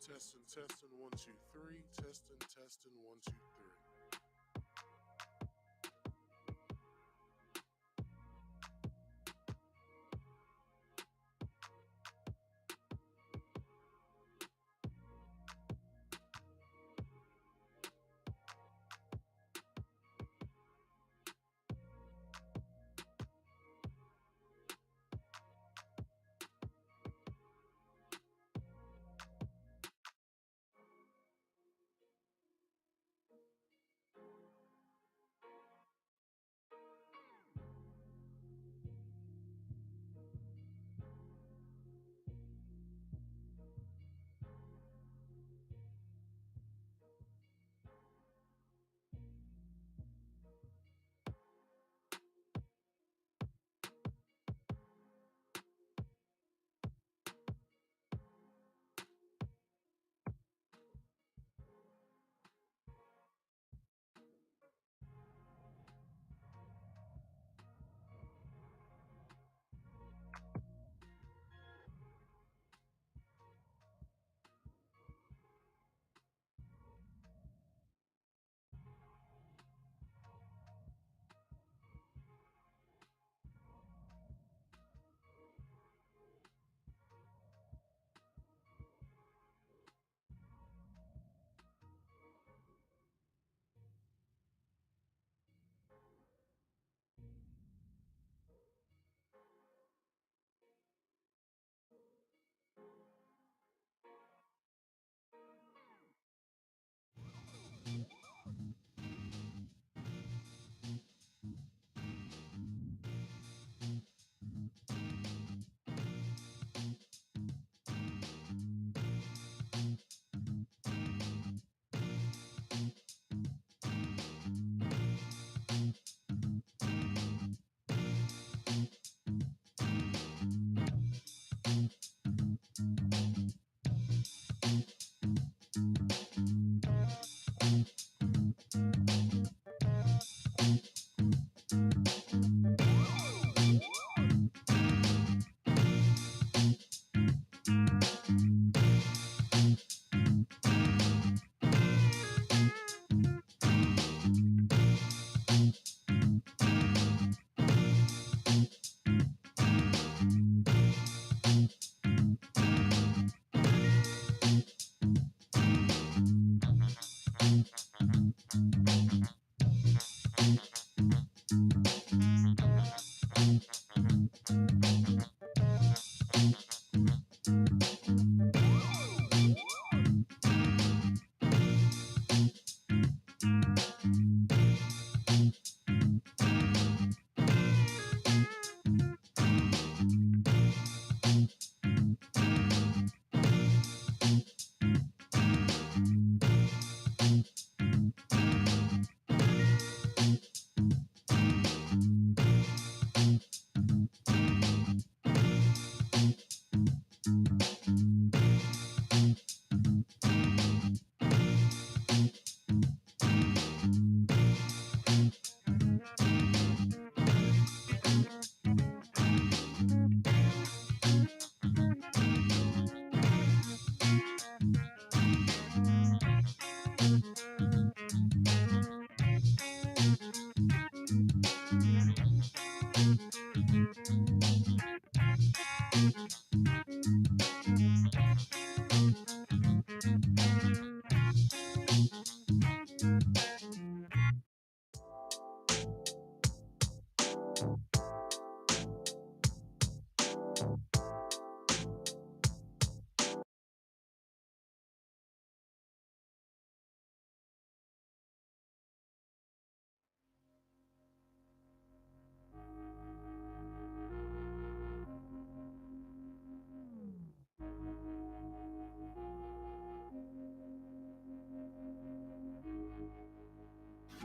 Testing, 1, 2, 3. Testing, 1, 2, 3.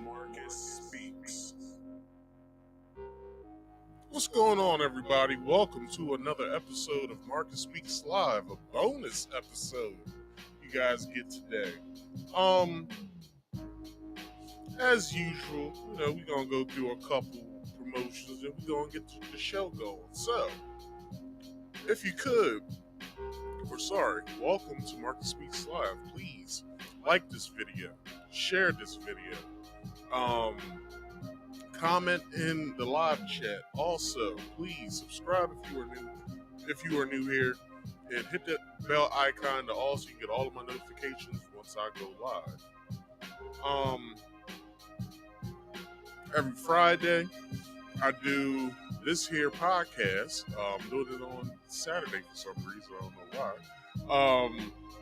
Marcus Speaks. What's going on, everybody? Welcome to another episode of Marcus Speaks Live, a bonus episode you guys get today. As usual, we're gonna go through a couple promotions and we're gonna get the show going. So, if you could, we're welcome to Marcus Speaks Live. Please like this video, share this video, comment in the live chat. Also, please subscribe if you are new here, and hit that bell icon to also get all of my notifications once I go live. Every Friday, I do this here podcast. I'm doing it on Saturday for some reason. I don't know why.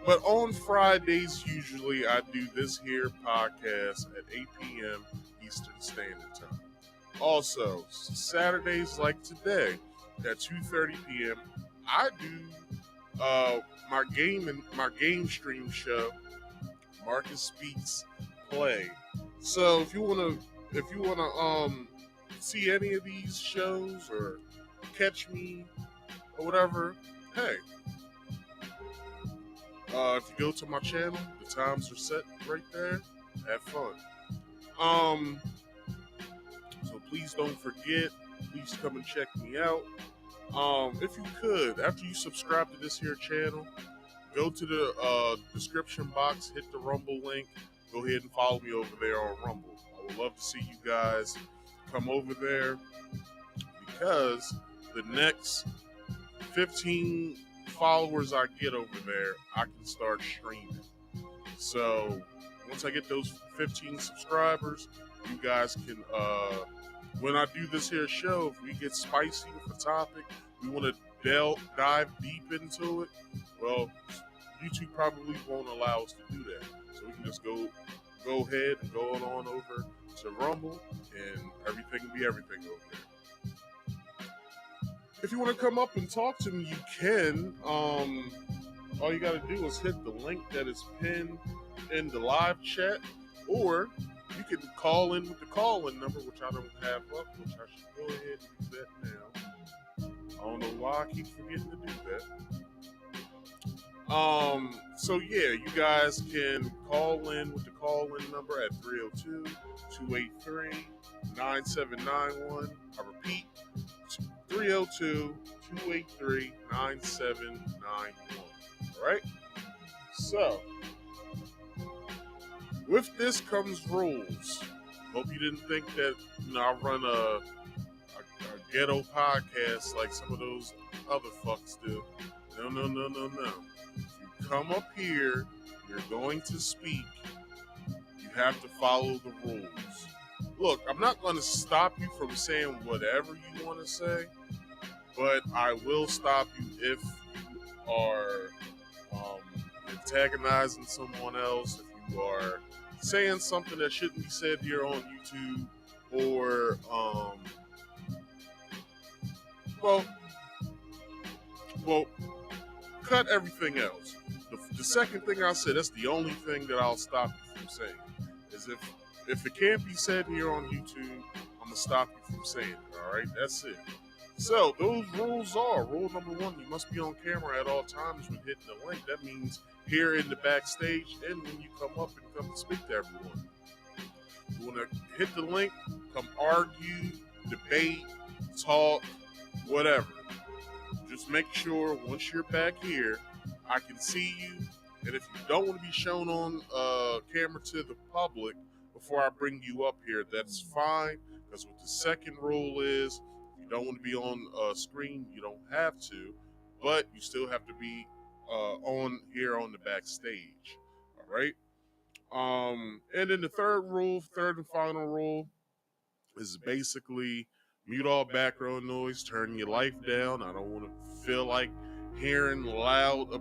But on Fridays, usually I do this here podcast at 8 p.m. Eastern Standard Time. Also, Saturdays like today at 2:30 p.m. I do my game stream show, Marcus Speaks Play. So if you wanna see any of these shows or catch me or whatever, hey, if you go to my channel, the times are set right there. Have fun. So please don't forget. Please come and check me out. If you could, after you subscribe to this here channel, go to the description box, hit the Rumble link, go ahead and follow me over there on Rumble. I would love to see you guys come over there, because the next 15 followers I get over there, I can start streaming. So once I get those 15 subscribers, you guys can, when I do this here show, if we get spicy with the topic, we want to dive deep into it, well, YouTube probably won't allow us to do that. So we can just go ahead and go on over to Rumble, and everything will be everything over there. If you want to come up and talk to me, you can. All you got to do is hit the link that is pinned in the live chat, or you can call in with the call-in number, which I don't have up, which I should go ahead and do that now. I don't know why I keep forgetting to do that. So yeah, you guys can call in with the call-in number at 302-283-9791. I repeat, 302-283-9791. All right? So, with this comes rules. Hope you didn't think that, I run a ghetto podcast like some of those other fucks do. No. If you come up here, you're going to speak. You have to follow the rules. Look, I'm not going to stop you from saying whatever you want to say, but I will stop you if you are antagonizing someone else, if you are saying something that shouldn't be said here on YouTube, or well, cut everything else. The second thing I said, that's the only thing that I'll stop you from saying. Is if it can't be said here on YouTube, I'm gonna stop you from saying it. All right, that's it. So those rules are: rule number 1, you must be on camera at all times when hitting the link. That means here in the backstage, and when you come up and come to speak to everyone. You want to hit the link, come argue, debate, talk, whatever. Just make sure once you're back here, I can see you. And if you don't want to be shown on camera to the public before I bring you up here, that's fine. Because what the second rule is, if you don't want to be on screen, you don't have to. But you still have to be on here on the backstage. All right? And then the third and final rule, is basically mute all background noise, turn your life down. I don't want to feel like hearing loud,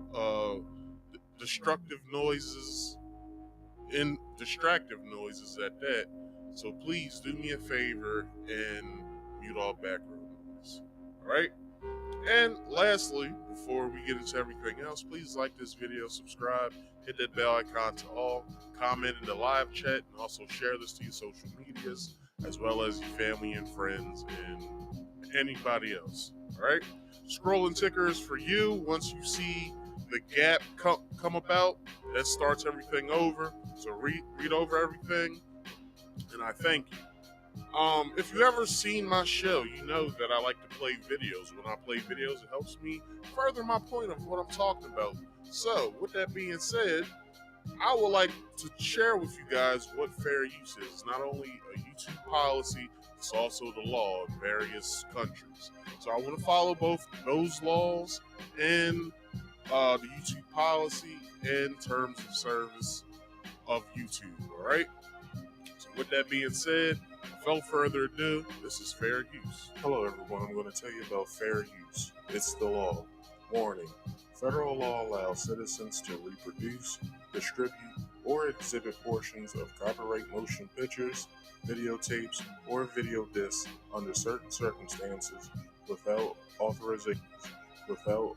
distractive noises at that. So please do me a favor and mute all background noise. All right? And lastly, before we get into everything else, please like this video, subscribe, hit that bell icon to all, comment in the live chat, and also share this to your social medias, as well as your family and friends and anybody else. All right? Scrolling tickers for you. Once you see the gap come about, that starts everything over. So read over everything, and I thank you. If you ever seen my show, you know that I like to play videos. When I play videos, it helps me further my point of what I'm talking about. So, with that being said, I would like to share with you guys what fair use is. It's not only a YouTube policy, it's also the law in various countries. So I want to follow both those laws and the YouTube policy and terms of service of YouTube. All right. So with that being said, without further ado, this is fair use. Hello everyone, I'm going to tell you about fair use. It's the law. Warning. Federal law allows citizens to reproduce, distribute, or exhibit portions of copyright motion pictures, videotapes, or video discs under certain circumstances without authorization. What the hell?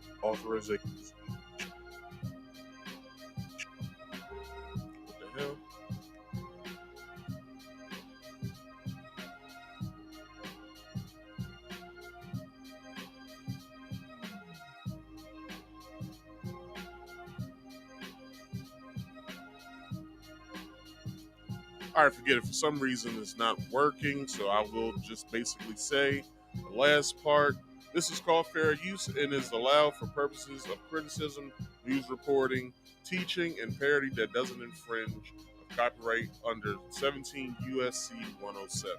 All right, forget it. For some reason, it's not working, so I will just basically say the last part. This is called fair use and is allowed for purposes of criticism, news reporting, teaching, and parody that doesn't infringe of copyright under 17 USC 107.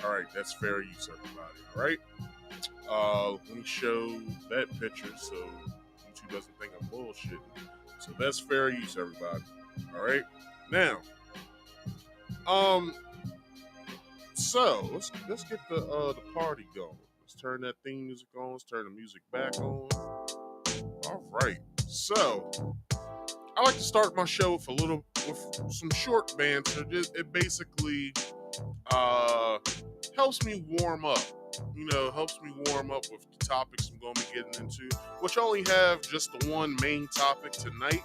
All right, that's fair use, everybody. All right. Let me show that picture so YouTube doesn't think I'm bullshitting. So that's fair use, everybody. All right. Now. So let's get the party going. Let's turn that theme music on. Let's turn the music back on. All right. So I like to start my show with some short banter. It basically helps me warm up. Helps me warm up with the topics I'm going to be getting into, which I only have just the one main topic tonight.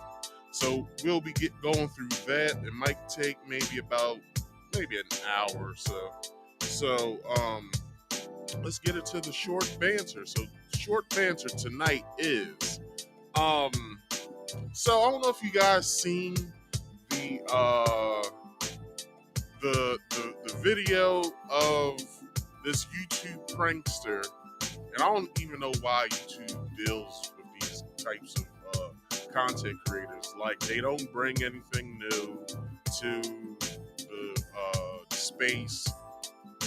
So we'll be going through that. It might take maybe an hour or so. So let's get into the short banter. So short banter tonight is so I don't know if you guys seen the video of this YouTube prankster, and I don't even know why YouTube deals with these types of content creators. Like, they don't bring anything new to the space.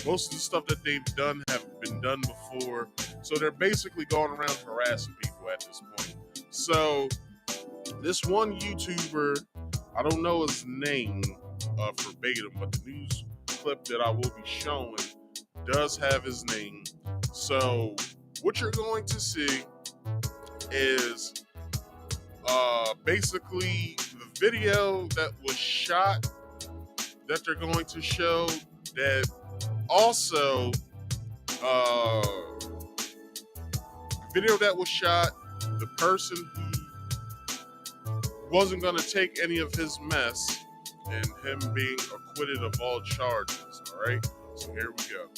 Most of the stuff that they've done have been done before, so they're basically going around harassing people at this point. So this one YouTuber, I don't know his name verbatim, but the news clip that I will be showing does have his name. So what you're going to see is basically the video that was shot that they're going to show, that also video that was shot, the person who wasn't going to take any of his mess, and him being acquitted of all charges. All right, so here we go.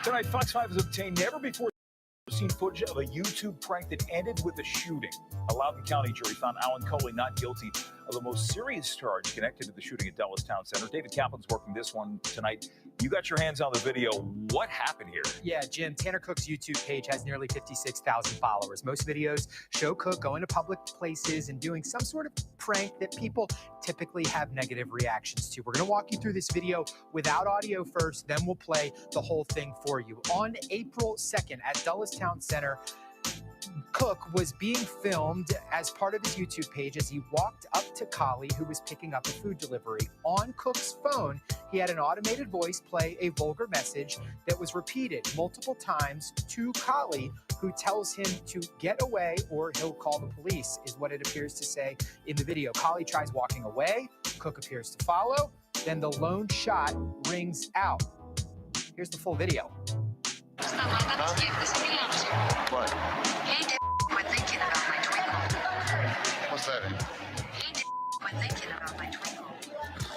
Tonight, Fox 5 has obtained never before seen footage of a YouTube prank that ended with a shooting. A Loudoun County jury found Alan Coley not guilty of the most serious charge connected to the shooting at Dulles Town Center. David Kaplan's working this one tonight. You got your hands on the video. What happened here? Yeah, Jim, Tanner Cook's YouTube page has nearly 56,000 followers. Most videos show Cook going to public places and doing some sort of prank that people typically have negative reactions to. We're going to walk you through this video without audio first, then we'll play the whole thing for you. On April 2nd at Dulles Town Center, Cook was being filmed as part of his YouTube page as he walked up to Kali, who was picking up a food delivery. On Cook's phone, he had an automated voice play a vulgar message that was repeated multiple times to Kali, who tells him to get away or he'll call the police, is what it appears to say in the video. Kali tries walking away. Cook appears to follow. Then the lone shot rings out. Here's the full video. What? Hey, d***, quit thinking about my twinkle. What's that? Hey, d***, quit thinking about my twinkle.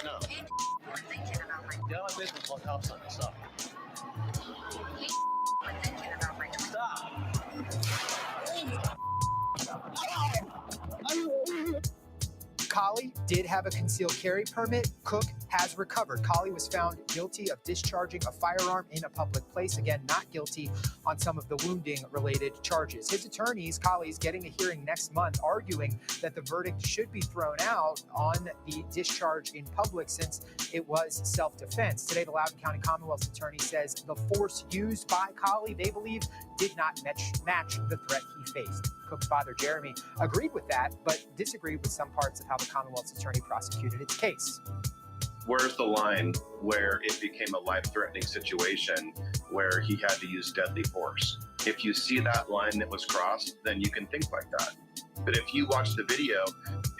No. Hey, d***, quit thinking about my Get out of my business, call cops on me. Stop. Hey, d***, quit thinking about my twinkle. Stop. Collie did have a concealed carry permit. Cook has recovered. Collie was found guilty of discharging a firearm in a public place. Again, not guilty on some of the wounding-related charges. His attorneys, Collie's, getting a hearing next month, arguing that the verdict should be thrown out on the discharge in public since it was self-defense. Today, the Loudoun County Commonwealth's attorney says the force used by Collie, they believe, did not match the threat he faced. Cook's father, Jeremy, agreed with that, but disagreed with some parts of how the Commonwealth's attorney prosecuted its case. Where's the line where it became a life-threatening situation where he had to use deadly force? If you see that line that was crossed, then you can think like that. But if you watch the video,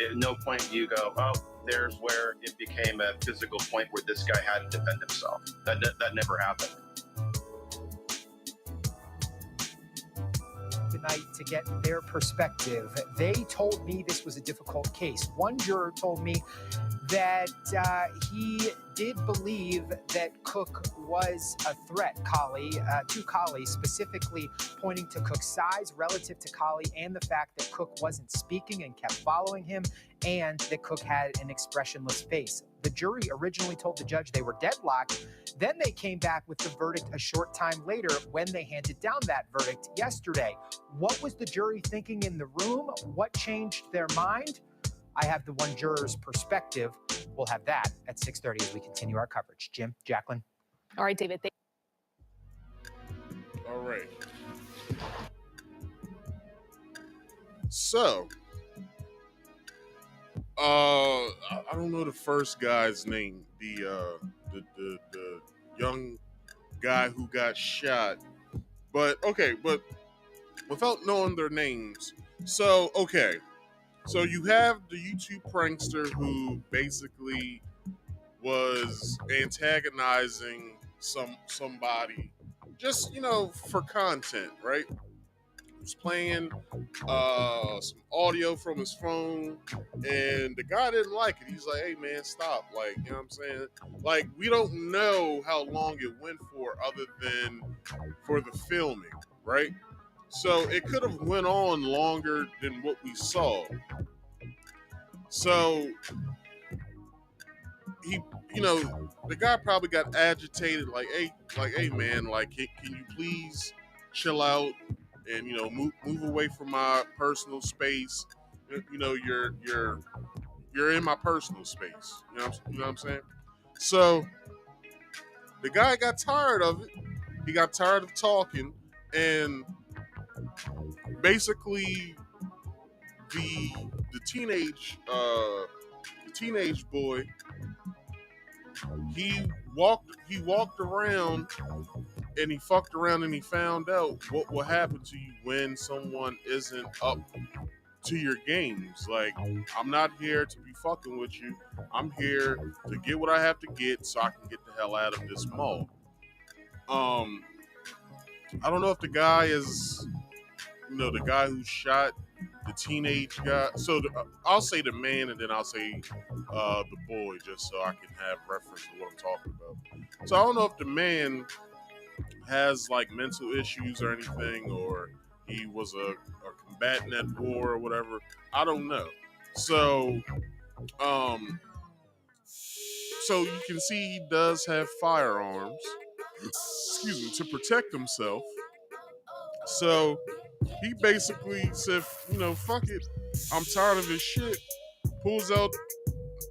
at no point do you go, oh, there's where it became a physical point where this guy had to defend himself. That never happened. Tonight to get their perspective. They told me this was a difficult case. One juror told me that he did believe that Cook was a threat, to Collie, specifically pointing to Cook's size relative to Collie and the fact that Cook wasn't speaking and kept following him, and that Cook had an expressionless face. The jury originally told the judge they were deadlocked. Then they came back with the verdict a short time later when they handed down that verdict yesterday. What was the jury thinking in the room? What changed their mind? I have the one juror's perspective. We'll have that at 6:30 as we continue our coverage. Jim, Jacqueline. All right, David. All right. So, I don't know the first guy's name. The young guy who got shot. But without knowing their names. So, okay. So you have the YouTube prankster who basically was antagonizing somebody just, for content, right? He was playing some audio from his phone, and the guy didn't like it. He's like, hey, man, stop. Like, you know what I'm saying? Like, we don't know how long it went for other than for the filming, right? So it could have went on longer than what we saw. So he, the guy probably got agitated, like, hey man, like, can you please chill out and move away from my personal space? You're in my personal space. You know what I'm saying? So the guy got tired of it. He got tired of talking, and basically the teenage boy, he walked around and he fucked around and he found out what will happen to you when someone isn't up to your games. Like, I'm not here to be fucking with you. I'm here to get what I have to get so I can get the hell out of this mall. I don't know if the guy is, the guy who shot the teenage guy. So I'll say the man, and then I'll say the boy, just so I can have reference to what I'm talking about. So I don't know if the man has like mental issues or anything, or he was a combatant at war or whatever. I don't know. So so you can see he does have firearms, excuse me, to protect himself. So he basically said, fuck it, I'm tired of this shit. Pulls out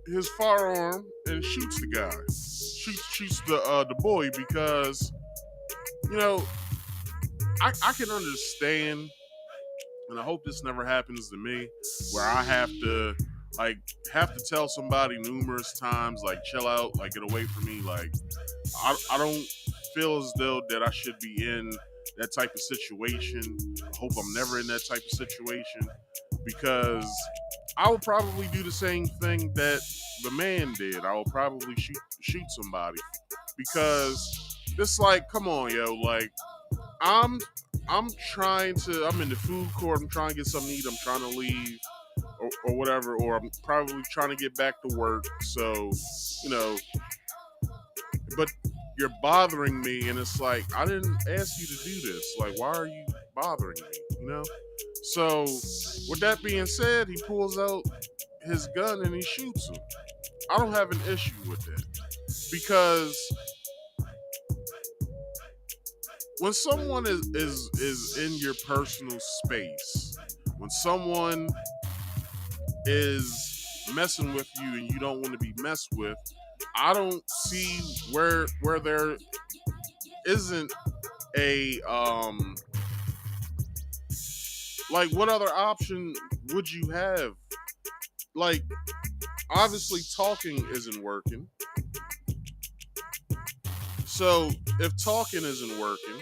his firearm and shoots the guy. Shoots the boy, because, I can understand, and I hope this never happens to me, where I have to tell somebody numerous times, like, chill out, like, get away from me. Like, I don't feel as though that I should be in that type of situation. I hope I'm never in that type of situation, because I will probably do the same thing that the man did. I will probably shoot somebody, because it's like, come on, yo, like, I'm in the food court, I'm trying to get something to eat, I'm trying to leave, or whatever, or I'm probably trying to get back to work, so, but you're bothering me, and it's like, I didn't ask you to do this. Like, why are you bothering me, you know? So, with that being said, he pulls out his gun and he shoots him. I don't have an issue with that because when someone is in your personal space, when someone is messing with you and you don't want to be messed with, I don't see where there isn't a like, what other option would you have? Like, obviously talking isn't working. So if talking isn't working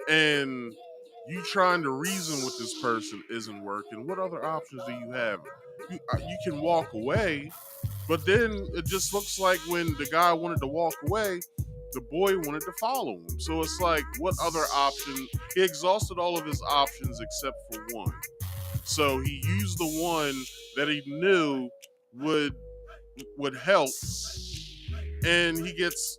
and you trying to reason with this person isn't working, what other options do you have? You can walk away, but then it just looks like when the guy wanted to walk away, the boy wanted to follow him. So it's like, what other option? He exhausted all of his options except for one. So he used the one that he knew would help, and he gets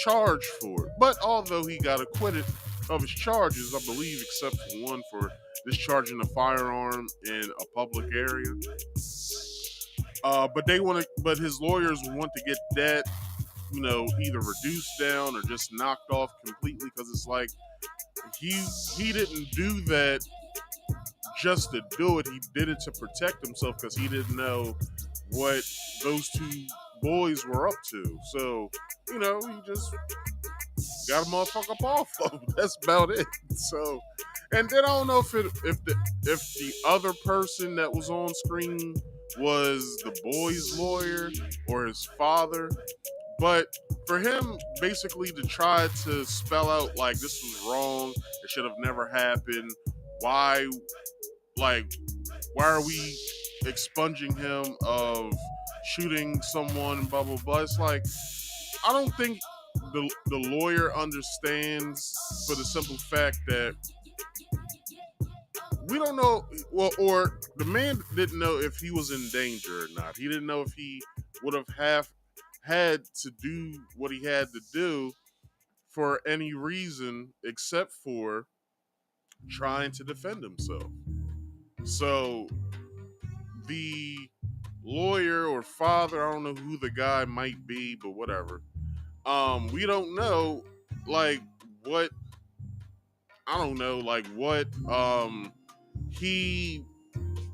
charged for it. But although he got acquitted of his charges, I believe, except for one for discharging a firearm in a public area. But his lawyers want to get that, either reduced down or just knocked off completely, because it's like he didn't do that just to do it. He did it to protect himself because he didn't know what those two boys were up to. So, he just got a motherfucker up off of him. That's about it. So, and then I don't know if the other person that was on screen was the boy's lawyer or his father, but for him basically to try to spell out like this was wrong, it should have never happened. Why are we expunging him of shooting someone, blah blah blah? It's like, I don't think the lawyer understands, for the simple fact that we don't know, or the man didn't know if he was in danger or not. He didn't know if he would have had to do what he had to do for any reason except for trying to defend himself. So the lawyer or father, I don't know who the guy might be, but whatever. We don't know, like, what, I don't know, like, what, he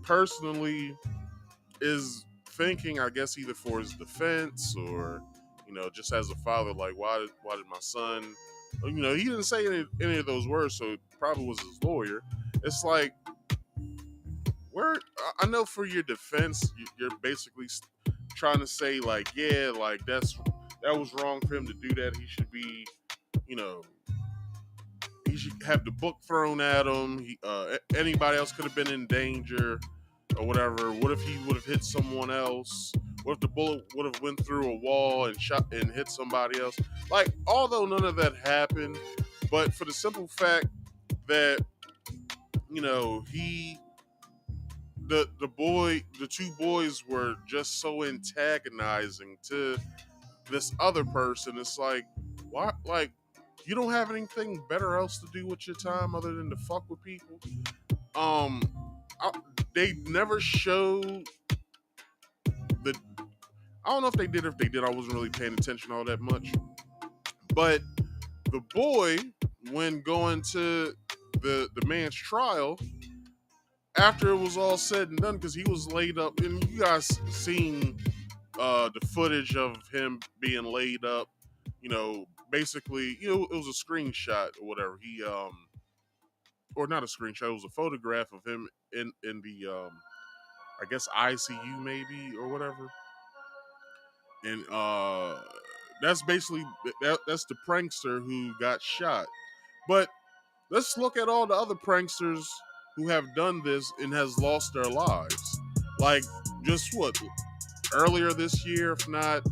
personally is thinking, I guess, either for his defense or, just as a father, like, why did my son, he didn't say any of those words, so it probably was his lawyer. It's like, I know for your defense, you're basically trying to say, like, yeah, like, that was wrong for him to do that. He should be, he should have the book thrown at him. Anybody else could have been in danger or whatever. What if he would have hit someone else? What if the bullet would have went through a wall and shot and hit somebody else? Like, although none of that happened, but for the simple fact that, the two boys were just so antagonizing to this other person. It's like, why? Like, you don't have anything better else to do with your time other than to fuck with people. They never showed I don't know if they did. If they did, I wasn't really paying attention all that much. But the boy, when going to the man's trial, after it was all said and done, because he was laid up, and you guys seen the footage of him being laid up, basically, it was a screenshot or whatever. He or not a screenshot, it was a photograph of him in the I guess ICU maybe or whatever. And that's basically that's the prankster who got shot. But let's look at all the other pranksters who have done this and has lost their lives. Like, just earlier this year, if not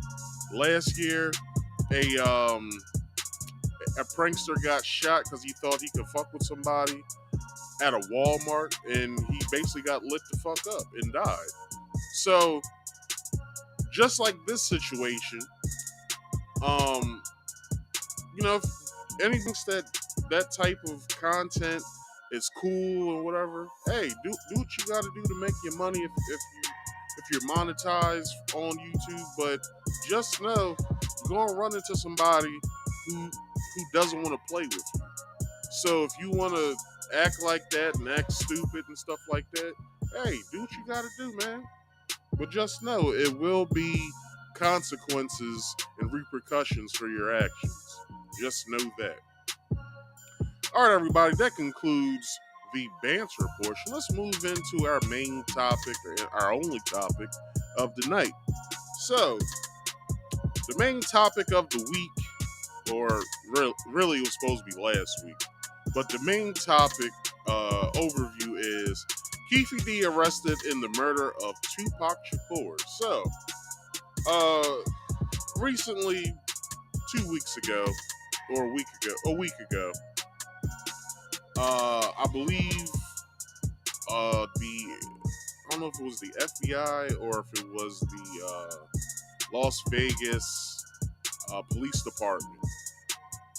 last year, a prankster got shot because he thought he could fuck with somebody at a Walmart, and he basically got lit the fuck up and died. So, just like this situation, if anything that type of content it's cool and whatever. Hey, do what you got to do to make your money if you're monetized on YouTube. But just know you're gonna run into somebody who doesn't want to play with you. So if you want to act like that and act stupid and stuff like that, hey, do what you got to do, man. But just know it will be consequences and repercussions for your actions. Just know that. All right, everybody, that concludes the banter portion. Let's move into our main topic, or our only topic of the night. So, the main topic of the week, or really it was supposed to be last week, but the main topic overview is Keefe D arrested in the murder of Tupac Shakur. So, recently, 2 weeks ago, or a week ago, I believe I don't know if it was the FBI or if it was the Las Vegas police department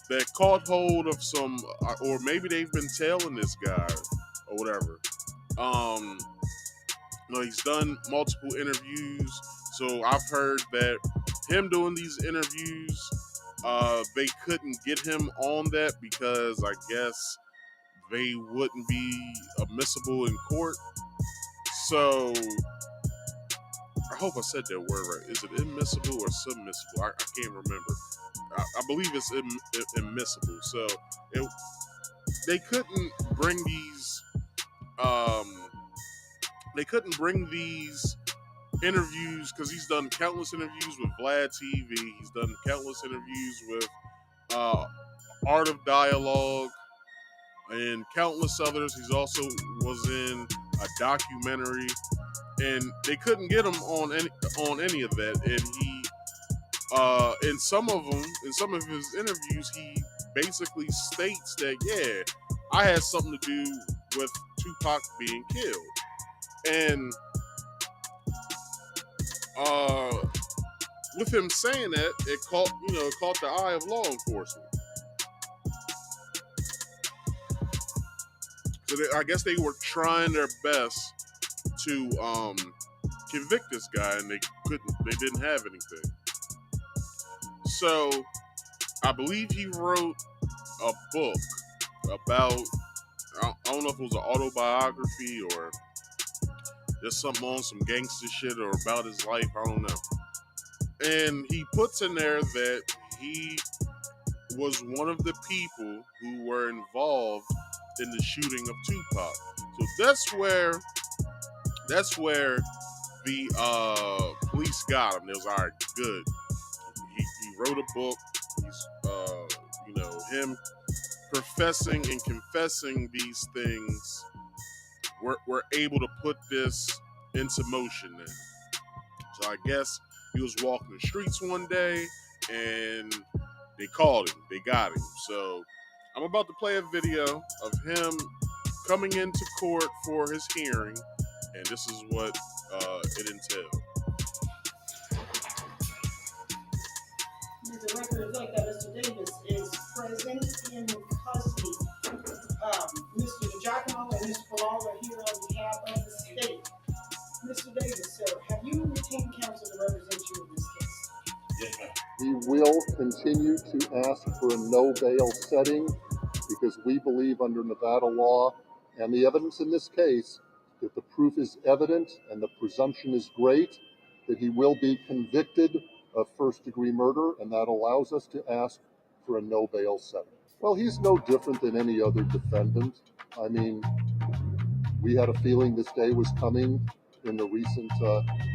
that caught hold of some, or maybe they've been tailing this guy or whatever. He's done multiple interviews, so I've heard that him doing these interviews, they couldn't get him on that because I guess they wouldn't be admissible in court. So I hope I said that word right. Is it admissible or submissible? I can't remember. I believe it's admissible. So they couldn't bring these. They couldn't bring these interviews because he's done countless interviews with vladtv. He's done countless interviews with Art of Dialogue and countless others. He's also was in a documentary, and they couldn't get him on any of that. And he, in some of his interviews, he basically states that, yeah, I had something to do with Tupac being killed. And with him saying that, it caught the eye of law enforcement. So I guess they were trying their best to convict this guy, and they couldn't. They didn't have anything. So I believe he wrote a book about, I don't know if it was an autobiography or just something on some gangster shit or about his life. I don't know. And he puts in there that he was one of the people who were involved in the shooting of Tupac. So that's where the police got him. They was all right, good. He wrote a book. He's him professing and confessing these things. We're able to put this into motion now. So I guess he was walking the streets one day and they called him. They got him. So I'm about to play a video of him coming into court for his hearing, and this is what it entailed. The record reflects that Mr. Davis is present in custody. Mr. Giacomo and Mr. Bilal are here on behalf of the state. Mr. Davis, sir, have you retained counsel to represent you in this case? Yes, ma'am. We will continue to ask for a no bail setting because we believe under Nevada law and the evidence in this case that the proof is evident and the presumption is great that he will be convicted of first-degree murder, and that allows us to ask for a no bail setting. Well, he's no different than any other defendant. I mean, we had a feeling this day was coming in the recent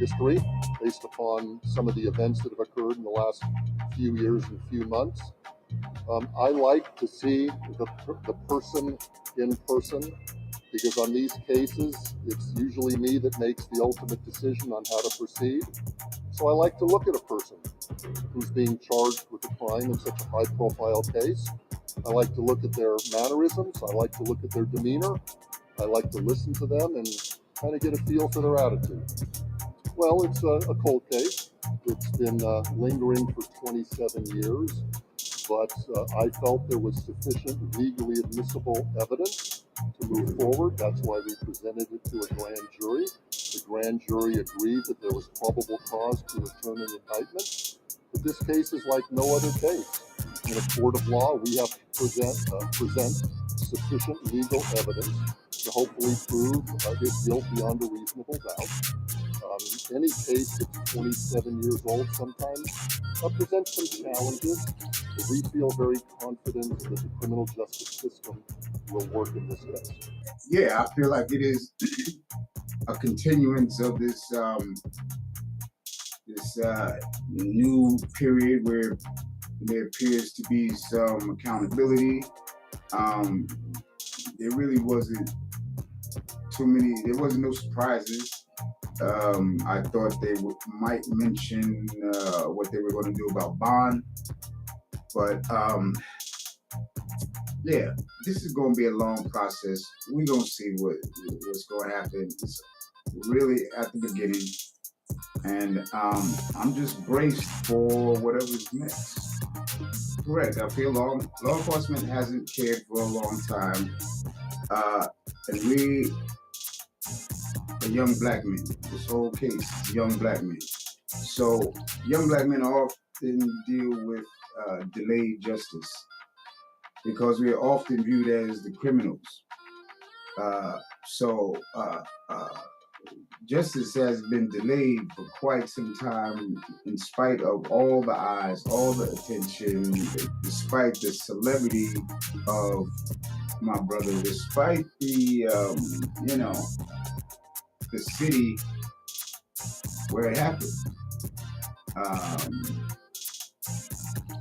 history based upon some of the events that have occurred in the last few years and few months. I like to see the person in person because on these cases, it's usually me that makes the ultimate decision on how to proceed. So I like to look at a person who's being charged with a crime in such a high-profile case. I like to look at their mannerisms. I like to look at their demeanor. I like to listen to them and kind of get a feel for their attitude. Well, it's a cold case. It's been lingering for 27 years, but I felt there was sufficient legally admissible evidence to move forward. That's why we presented it to a grand jury. The grand jury agreed that there was probable cause to return an indictment. But this case is like no other case. In a court of law, we have to present sufficient legal evidence to hopefully prove his guilt beyond a reasonable doubt. Any case that's 27 years old sometimes presents some challenges, but we feel very confident that the criminal justice system will work in this case. Yeah, I feel like it is a continuance of this new period where there appears to be some accountability. There really wasn't there wasn't no surprises. I thought they might mention what they were going to do about bond, but yeah, this is going to be a long process. We're going to see what's going to happen. It's really at the beginning, and I'm just braced for whatever's next. Correct. I feel law enforcement hasn't cared for a long time, and we are young black men. This whole case is young black men. So young black men often deal with delayed justice because we are often viewed as the criminals. So justice has been delayed for quite some time in spite of all the eyes, all the attention, despite the celebrity of my brother, despite the, the city where it happened,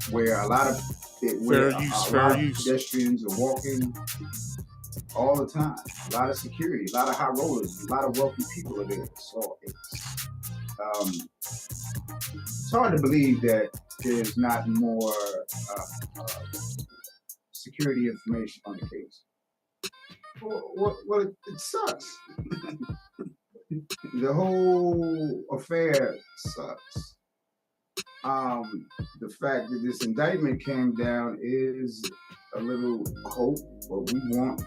where a lot of pedestrians are walking all the time, a lot of security, a lot of high rollers, a lot of wealthy people are there. So it's hard to believe that there's not more security information on the case. Well, it sucks. The whole affair sucks. The fact that this indictment came down is a little hope, but we want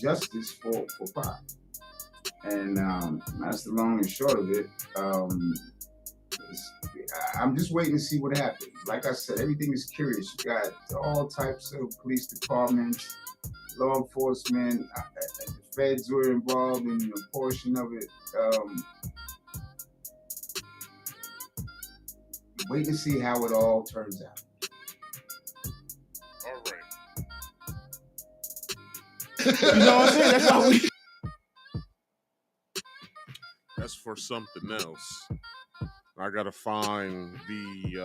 justice for Pac. And that's the long and short of it. I'm just waiting to see what happens. Like I said, everything is curious. You got all types of police departments, law enforcement, the feds were involved in a portion of it. Wait to see how it all turns out. All right. You know what I'm saying? That's how we. That's for something else. I gotta find the.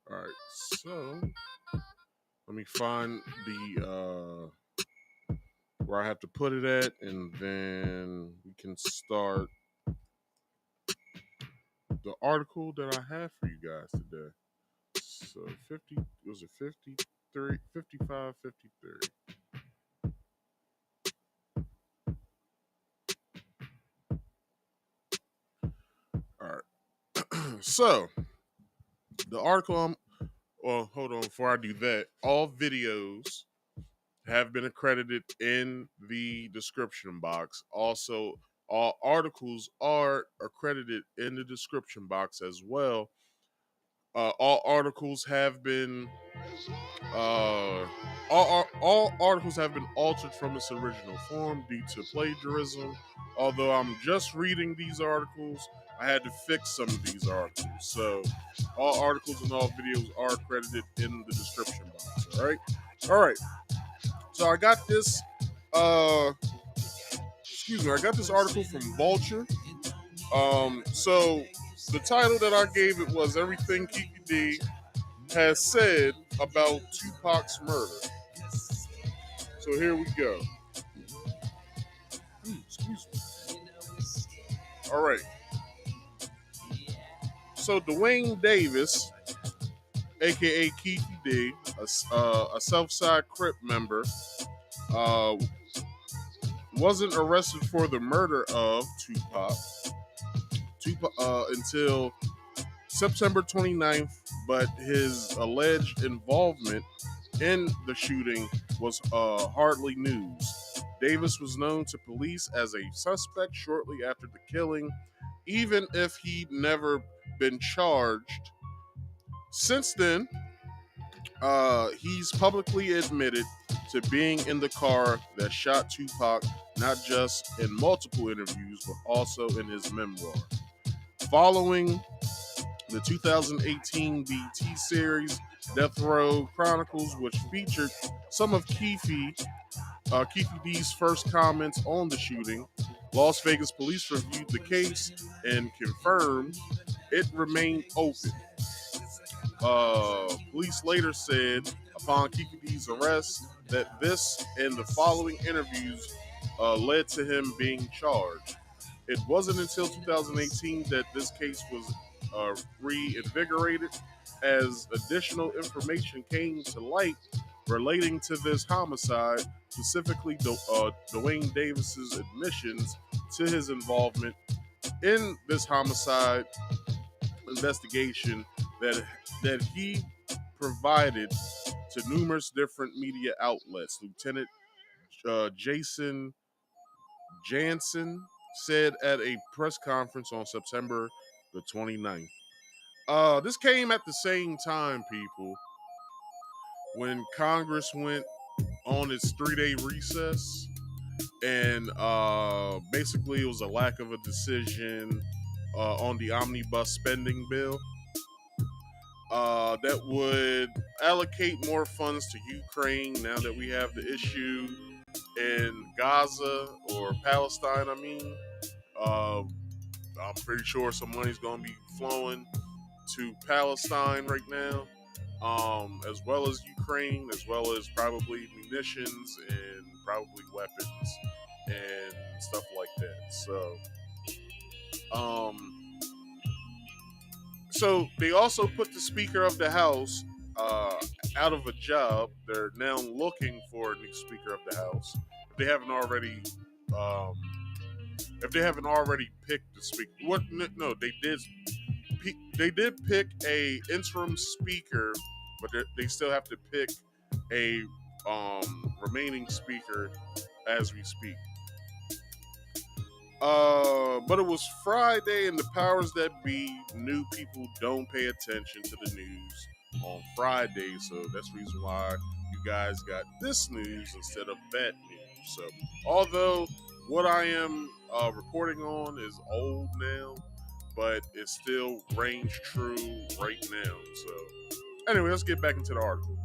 All right, so let me find the where I have to put it at, and then we can start the article that I have for you guys today. So 50, was it 53, 55, 53. All right. So the article, well, hold on. Before I do that, all videos have been accredited in the description box. Also, all articles are accredited in the description box as well. All articles have been all articles have been altered from its original form due to plagiarism. Although I'm just reading these articles, I had to fix some of these articles. So all articles and all videos are accredited in the description box. All right. So I got this I got this article from Vulture. So the title that I gave it was Everything Keefe D has said about Tupac's murder. So here we go. Excuse me. All right. So Dwayne Davis, aka Keefe D, a Southside Crip member, wasn't arrested for the murder of Tupac until September 29th, but his alleged involvement in the shooting was hardly news. Davis was known to police as a suspect shortly after the killing, even if he'd never been charged. Since then, he's publicly admitted to being in the car that shot Tupac, not just in multiple interviews, but also in his memoir. Following the 2018 BT series Death Row Chronicles, which featured some of Keefe D's first comments on the shooting, Las Vegas police reviewed the case and confirmed it remained open. Police later said, upon Keefe D's arrest, that this and the following interviews led to him being charged. It wasn't until 2018 that this case was reinvigorated as additional information came to light relating to this homicide, specifically Dwayne Davis's admissions to his involvement in this homicide investigation that he provided to numerous different media outlets. Lieutenant Jason Jansen said at a press conference on September the 29th. This came at the same time, people, when Congress went on its 3-day recess, and basically it was a lack of a decision on the omnibus spending bill that would allocate more funds to Ukraine now that we have the issue in Gaza or Palestine. I'm pretty sure some money's going to be flowing to Palestine right now, as well as Ukraine, as well as probably munitions and probably weapons and stuff like that. So they also put the Speaker of the House out of a job. They're now looking for a new Speaker of the House. If they haven't already picked the Speaker, No, they did. They did pick a interim Speaker, but they still have to pick a remaining Speaker as we speak. But it was Friday, and the powers that be knew people don't pay attention to the news on Friday, so that's the reason why you guys got this news instead of that news. So, although what I am reporting on is old now, but it still reigns true right now. So, anyway, let's get back into the article.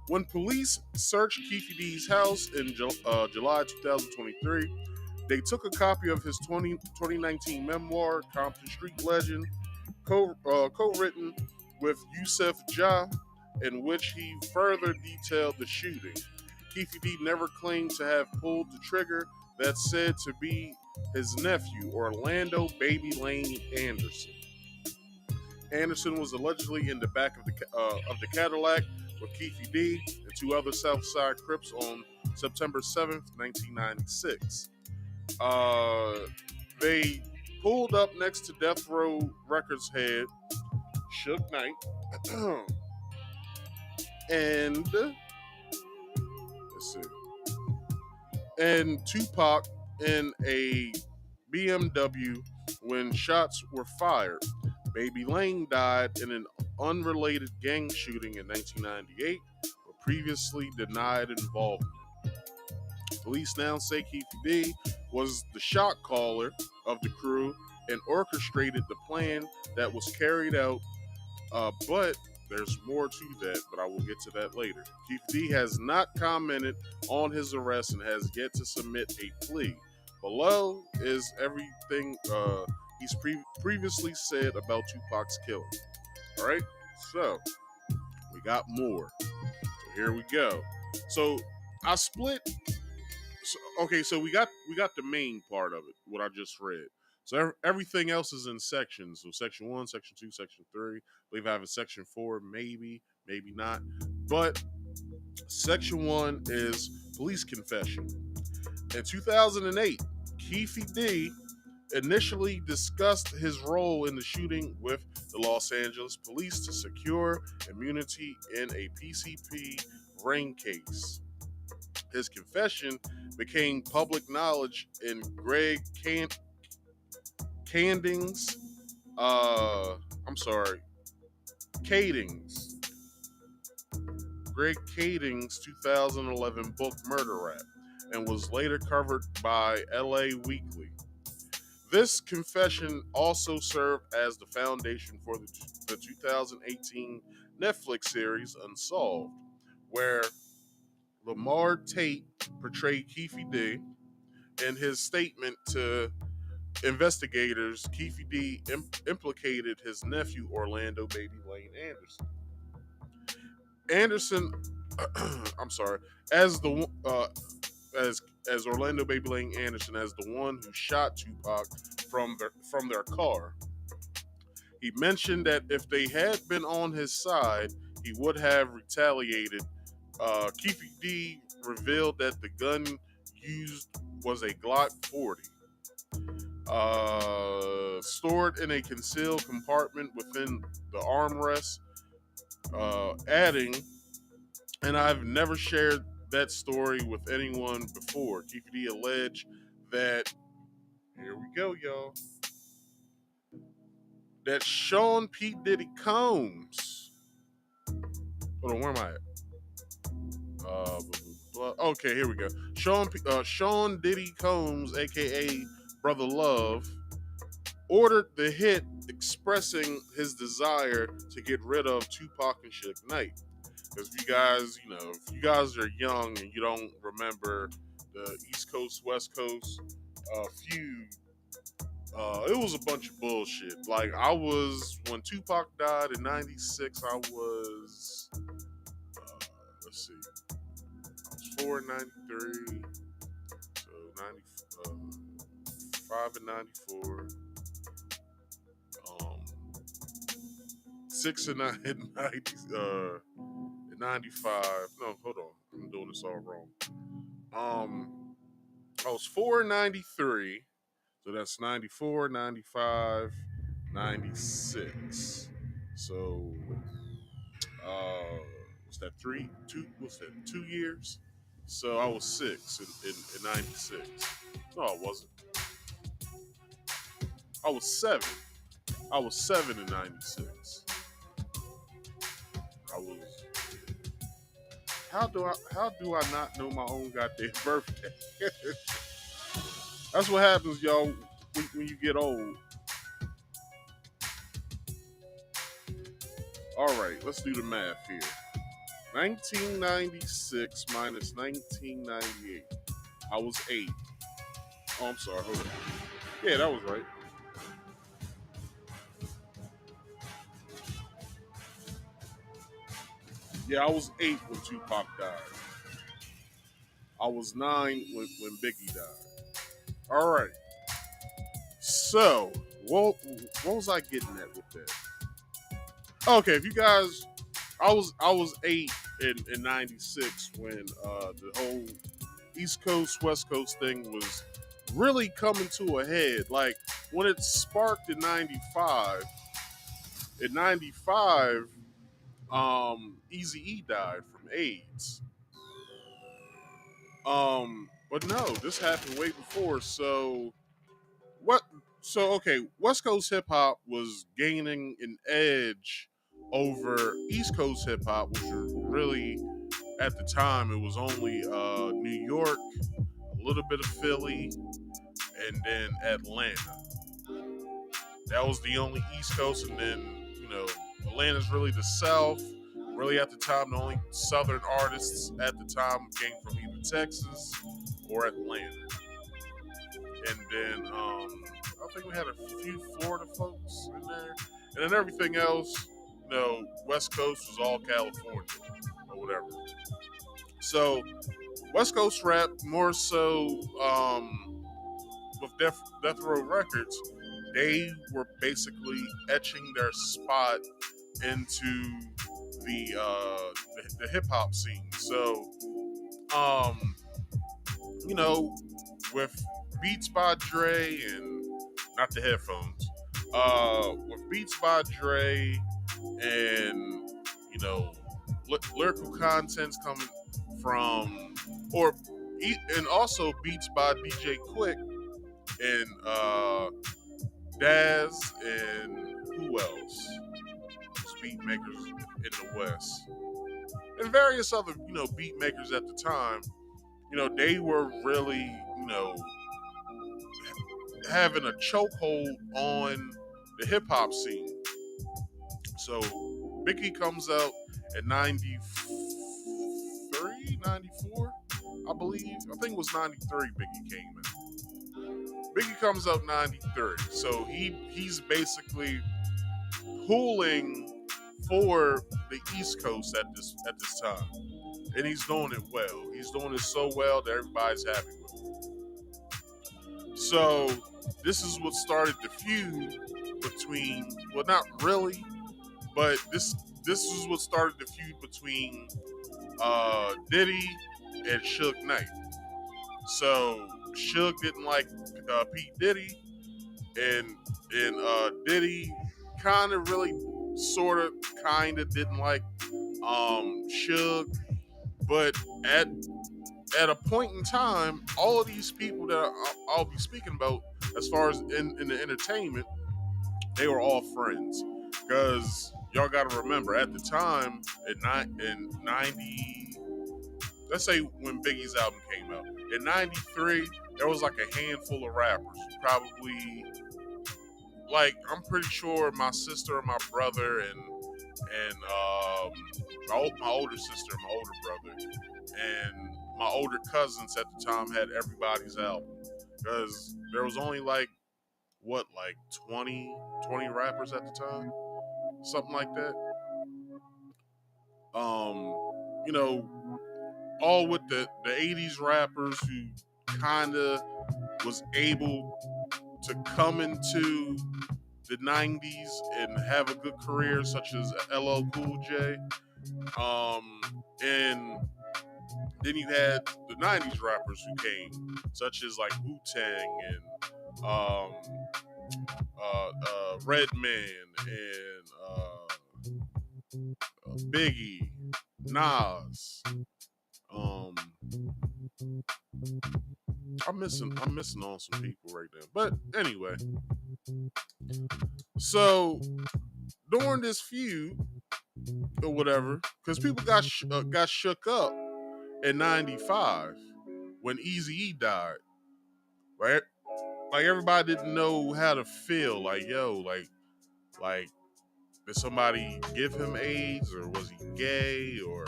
When police searched Keefe D's house in July 2023, they took a copy of his 2019 memoir, Compton Street Legend, co-written with Yusef Jah, in which he further detailed the shooting. Keefe D never claimed to have pulled the trigger. That's said to be his nephew, Orlando Baby Lane Anderson. Anderson was allegedly in the back of the Cadillac with Keefe D and two other Southside Crips on September 7th, 1996. They pulled up next to Death Row Records head, Suge Knight, and let's see, and Tupac in a BMW when shots were fired. Baby Lane died in an unrelated gang shooting in 1998, but previously denied involvement. Police now say Keefe D was the shot caller of the crew and orchestrated the plan that was carried out, but there's more to that, but I will get to that later. Keefe D has not commented on his arrest and has yet to submit a plea. Below is everything he's previously said about Tupac's killing. All right, so we got more. So here we go. So I split. So we got the main part of it, what I just read. So everything else is in sections. So section 1, section 2, section 3. I believe I have a section 4, maybe not. But section 1 is police confession. In 2008, Keefe D initially discussed his role in the shooting with the Los Angeles police to secure immunity in a PCP ring case. His confession became public knowledge in Greg Kading's, Greg Kading's 2011 book Murder Rap, and was later covered by LA Weekly. This confession also served as the foundation for the 2018 Netflix series Unsolved, where Lamar Tate portrayed Keefe D. In his statement to investigators, Keefe D implicated his nephew Orlando Baby Lane Anderson. As the as Orlando Baby Lane Anderson as the one who shot Tupac from their car. He mentioned that if they had been on his side, he would have retaliated. Keefe D revealed that the gun used was a Glock 40, stored in a concealed compartment within the armrest, adding, and I've never shared that story with anyone before. Keefe D alleged that, here we go, y'all, that Sean P. Diddy Combs, hold on, where am I at? Okay, here we go. Sean Diddy Combs, aka Brother Love, ordered the hit, expressing his desire to get rid of Tupac and Suge Knight. Because if you guys are young and you don't remember the East Coast West Coast feud, it was a bunch of bullshit. Like, when Tupac died in '96, I was, let's see, I was 4 in '93, so 5 in '94, 6 in 95. No, hold on, I'm doing this all wrong. I was 4 in '93. So that's 94, 95, 96. So, what's that, 2 years? So I was 6 in 96. No, I wasn't. I was 7. I was 7 in 96. How do I not know my own goddamn birthday? That's what happens, y'all, when you get old. All right, let's do the math here. 1996 minus 1998. I was 8. Oh, I'm sorry. Hold on. Yeah, that was right. Yeah, I was 8 when Tupac died. I was 9 when Biggie died. All right. So, what was I getting at with that? Okay, if you guys, I was 8 in '96 when the whole East Coast West Coast thing was really coming to a head. Like, when it sparked in '95. In '95, Eazy-E died from AIDS. But no, this happened way before. So okay, West Coast hip hop was gaining an edge over East Coast hip hop, which were really, at the time, it was only New York, a little bit of Philly, and then Atlanta. That was the only East Coast, and then, Atlanta's really the South. Really, at the time, the only Southern artists at the time came from either Texas or Atlanta. And then I think we had a few Florida folks in there. And then everything else, West Coast was all California or whatever. So West Coast rap, more so with Death Row Records, they were basically etching their spot into the hip hop scene. So, with beats by Dre and not the headphones. With beats by Dre and lyrical contents coming from, and also beats by DJ Quick and Daz and who else? Beat makers in the West and various other beat makers at the time. They were really having a chokehold on the hip hop scene. So Biggie comes out in 93, 94, I believe. I think it was 93 Biggie came in. Biggie comes out 93. So he's basically pulling for the East Coast at this time. And he's doing it well. He's doing it so well that everybody's happy with him. So this is what started the feud between, well, not really, but this is what started the feud between Diddy and Suge Knight. So Suge didn't like P. Diddy, and Diddy kind of really kind of didn't like Suge, but at a point in time, all of these people that I'll be speaking about, as far as in the entertainment, they were all friends. Because y'all got to remember, at the time, in 90, let's say when Biggie's album came out, in 93, there was like a handful of rappers. Probably, like, I'm pretty sure my sister and my brother and my older sister and my older brother and my older cousins at the time had everybody's album, because there was only like 20 rappers at the time, something like that. All with the 80s rappers who kind of was able to come into the 90s and have a good career, such as LL Cool J. And then you had the 90s rappers who came, such as like Wu-Tang and Redman and Biggie, Nas. I'm missing on some people right now. But anyway, so during this feud or whatever, because people got shook up in 95 when Eazy-E died, right? Like, everybody didn't know how to feel. Like, yo, like did somebody give him AIDS, or was he gay, or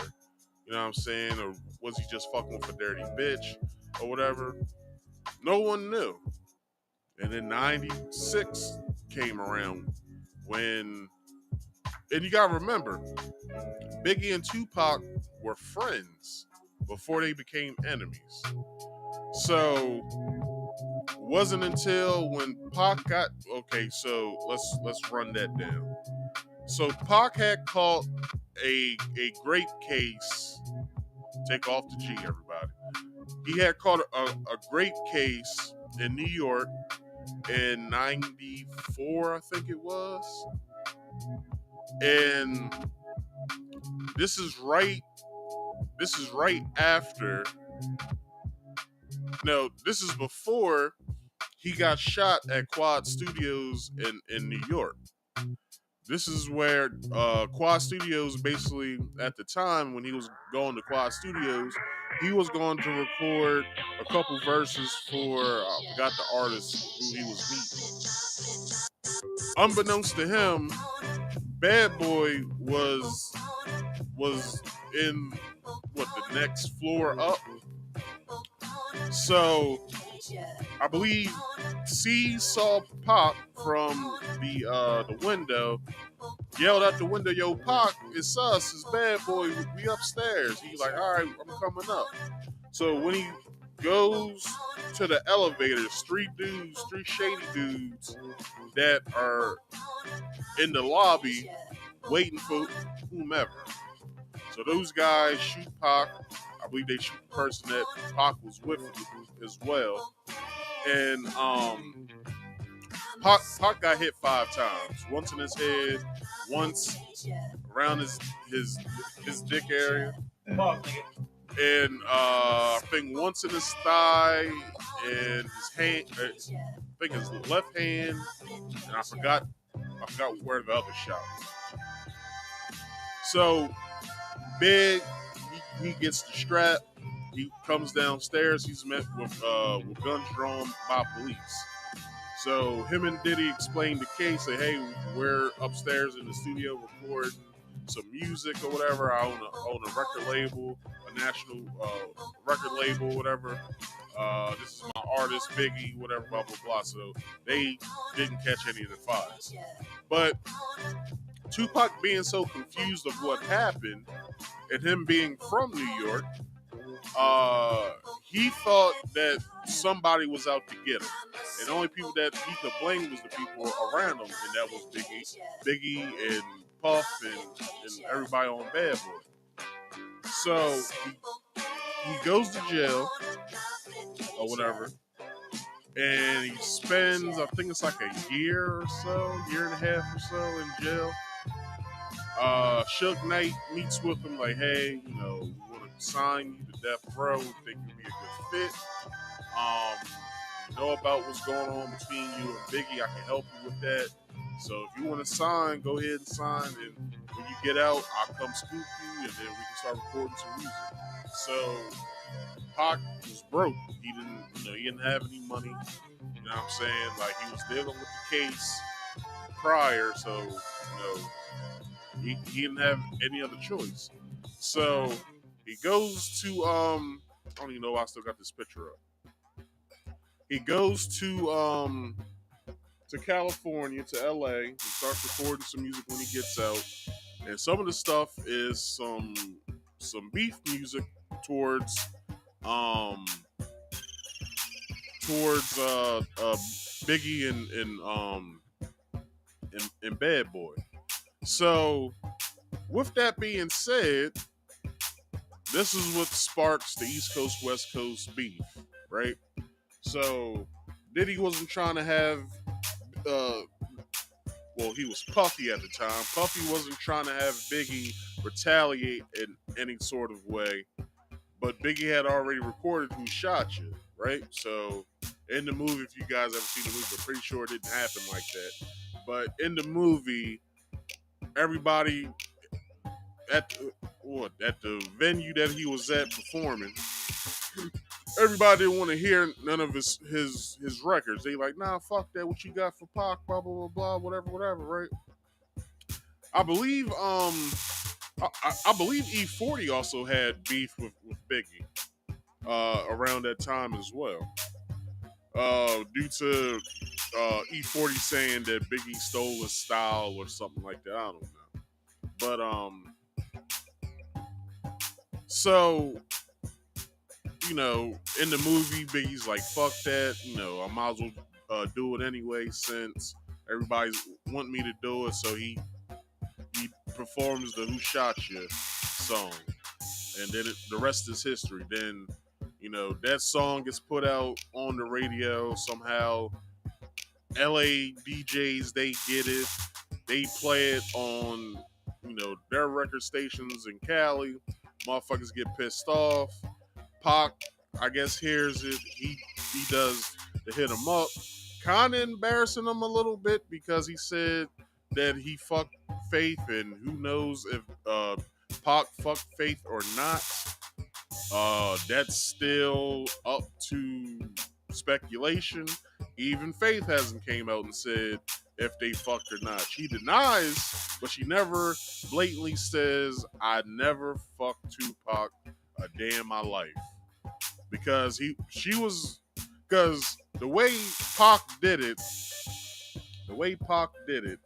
you know what I'm saying, or was he just fucking with a dirty bitch or whatever? No one knew. And then 96 came around when, and you gotta remember, Biggie and Tupac were friends before they became enemies. So wasn't until when Pac got, okay, so let's run that down. So Pac had caught a grape case. Take off the G, everybody. He had caught a grape case in New York in 94, I think it was. And this is right after, no, this is before he got shot at Quad Studios in New York. This is where Quad Studios, basically, at the time when he was going to Quad Studios, he was going to record a couple verses for, I forgot the artist who he was meeting. Unbeknownst to him, Bad Boy was in the next floor up. So I believe C saw Pop from the window, yelled out the window, "Yo, Pac, it's us, it's Bad Boy, we upstairs." He's like, "All right, I'm coming up." So when he goes to the elevators, three shady dudes that are in the lobby waiting for whomever. So those guys shoot Pac. I believe they shoot the person that Pac was with as well. And Pac got hit 5 times. Once in his head, once around his dick area, and I think once in his thigh and his hand. I think his left hand, and I forgot where the other shot was. So Big, he gets the strap. He comes downstairs. He's met with guns drawn by police. So him and Diddy explain the case. Say, hey, we're upstairs in the studio recording some music or whatever. I own a record label, a national record label, whatever. This is my artist, Biggie, whatever, blah, blah, blah. So they didn't catch any of the fires. But Tupac being so confused of what happened and him being from New York, he thought that somebody was out to get him. And the only people that he could blame was the people around him, and that was Biggie and Puff and everybody on Bad Boy. So he goes to jail or whatever, and he spends, I think it's like a year or so, year and a half or so in jail. Suge Knight meets with him like, hey, we want to sign you to death row. We think you'd be a good fit. You know about what's going on between you and Biggie. I can help you with that. So if you want to sign, go ahead and sign. And when you get out, I'll come scoop you, and then we can start recording some music. So Pac was broke. He didn't have any money. You know what I'm saying? Like, he was dealing with the case prior, so he didn't have any other choice. So he goes to I don't even know why I still got this picture up. He goes to California, to LA, and starts recording some music when he gets out. And some of the stuff is some beef music towards Biggie and Bad Boy. So with that being said, this is what sparks the East Coast West Coast beef, right? So Diddy wasn't trying to have he was Puffy at the time. Puffy wasn't trying to have Biggie retaliate in any sort of way, but Biggie had already recorded Who Shot You, right? So in the movie, if you guys ever seen the movie, I'm pretty sure it didn't happen like that. But in the movie, everybody at the venue that he was at performing, everybody didn't want to hear none of his records. They like, nah, fuck that. What you got for Pac? Blah blah blah blah. Whatever. Right? I believe I believe E40 also had beef with Biggie around that time as well, due to E40 saying that Biggie stole his style or something like that. I don't know, but so. In the movie, Biggie's like, fuck that, I might as well do it anyway since everybody's wanting me to do it. So he performs the Who Shot You song. And then the rest is history. Then, that song gets put out on the radio somehow. LA DJs, they get it. They play it on, their record stations in Cali. Motherfuckers get pissed off. Pac, I guess, hears it. He does the hit him up, kind of embarrassing him a little bit because he said that he fucked Faith, and who knows if Pac fucked Faith or not. That's still up to speculation. Even Faith hasn't came out and said if they fucked or not. She denies, but she never blatantly says, I never fucked Tupac a day in my life. Because the way Pac did it,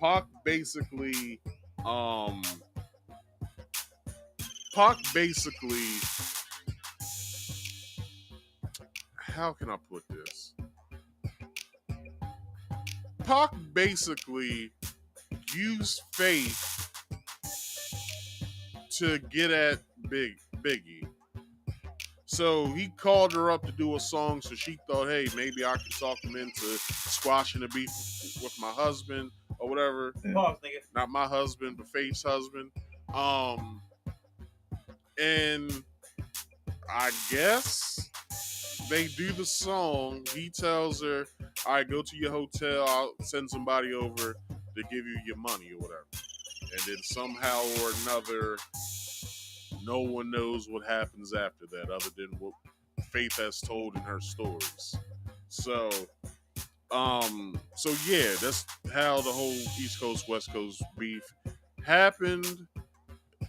Pac basically, how can I put this? Pac basically used Faith to get at Biggie. So he called her up to do a song, so she thought, hey, maybe I can talk him into squashing the beef with my husband or whatever. Pause, nigga. Not my husband, but Faith's husband. And I guess they do the song. He tells her, all right, go to your hotel. I'll send somebody over to give you your money or whatever. And then somehow or another, no one knows what happens after that other than what Faith has told in her stories. So yeah, that's how the whole East Coast, West Coast beef happened.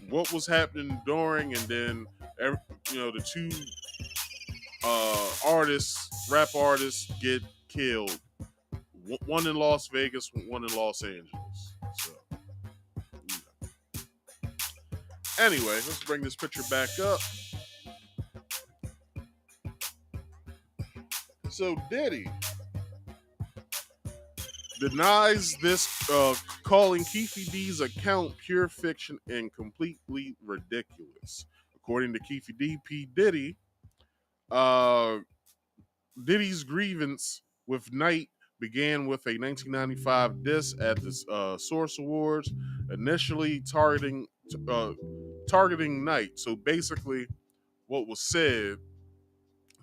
What was happening during, and then the two rap artists get killed. One in Las Vegas, one in Los Angeles. So, anyway, let's bring this picture back up. So Diddy denies this, calling Keefe D's account pure fiction and completely ridiculous. According to Keefe D, P. Diddy, Diddy's grievance with Knight began with a 1995 diss at the Source Awards, initially targeting Knight. So basically, what was said,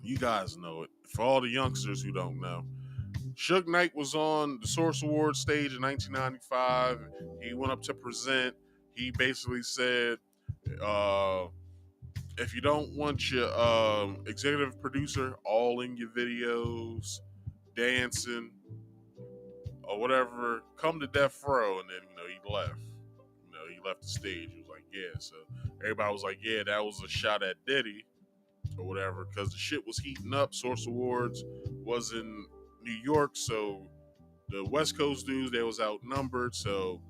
you guys know it. For all the youngsters who don't know, Suge Knight was on the Source Awards stage in 1995. He went up to present. He basically said, if you don't want your executive producer all in your videos, dancing, or whatever, come to Death Row. And then, he left. He left the stage. He was like, yeah. So everybody was like, yeah, that was a shot at Diddy or whatever, because the shit was heating up. Source Awards was in New York, so the West Coast dudes, they was outnumbered. So,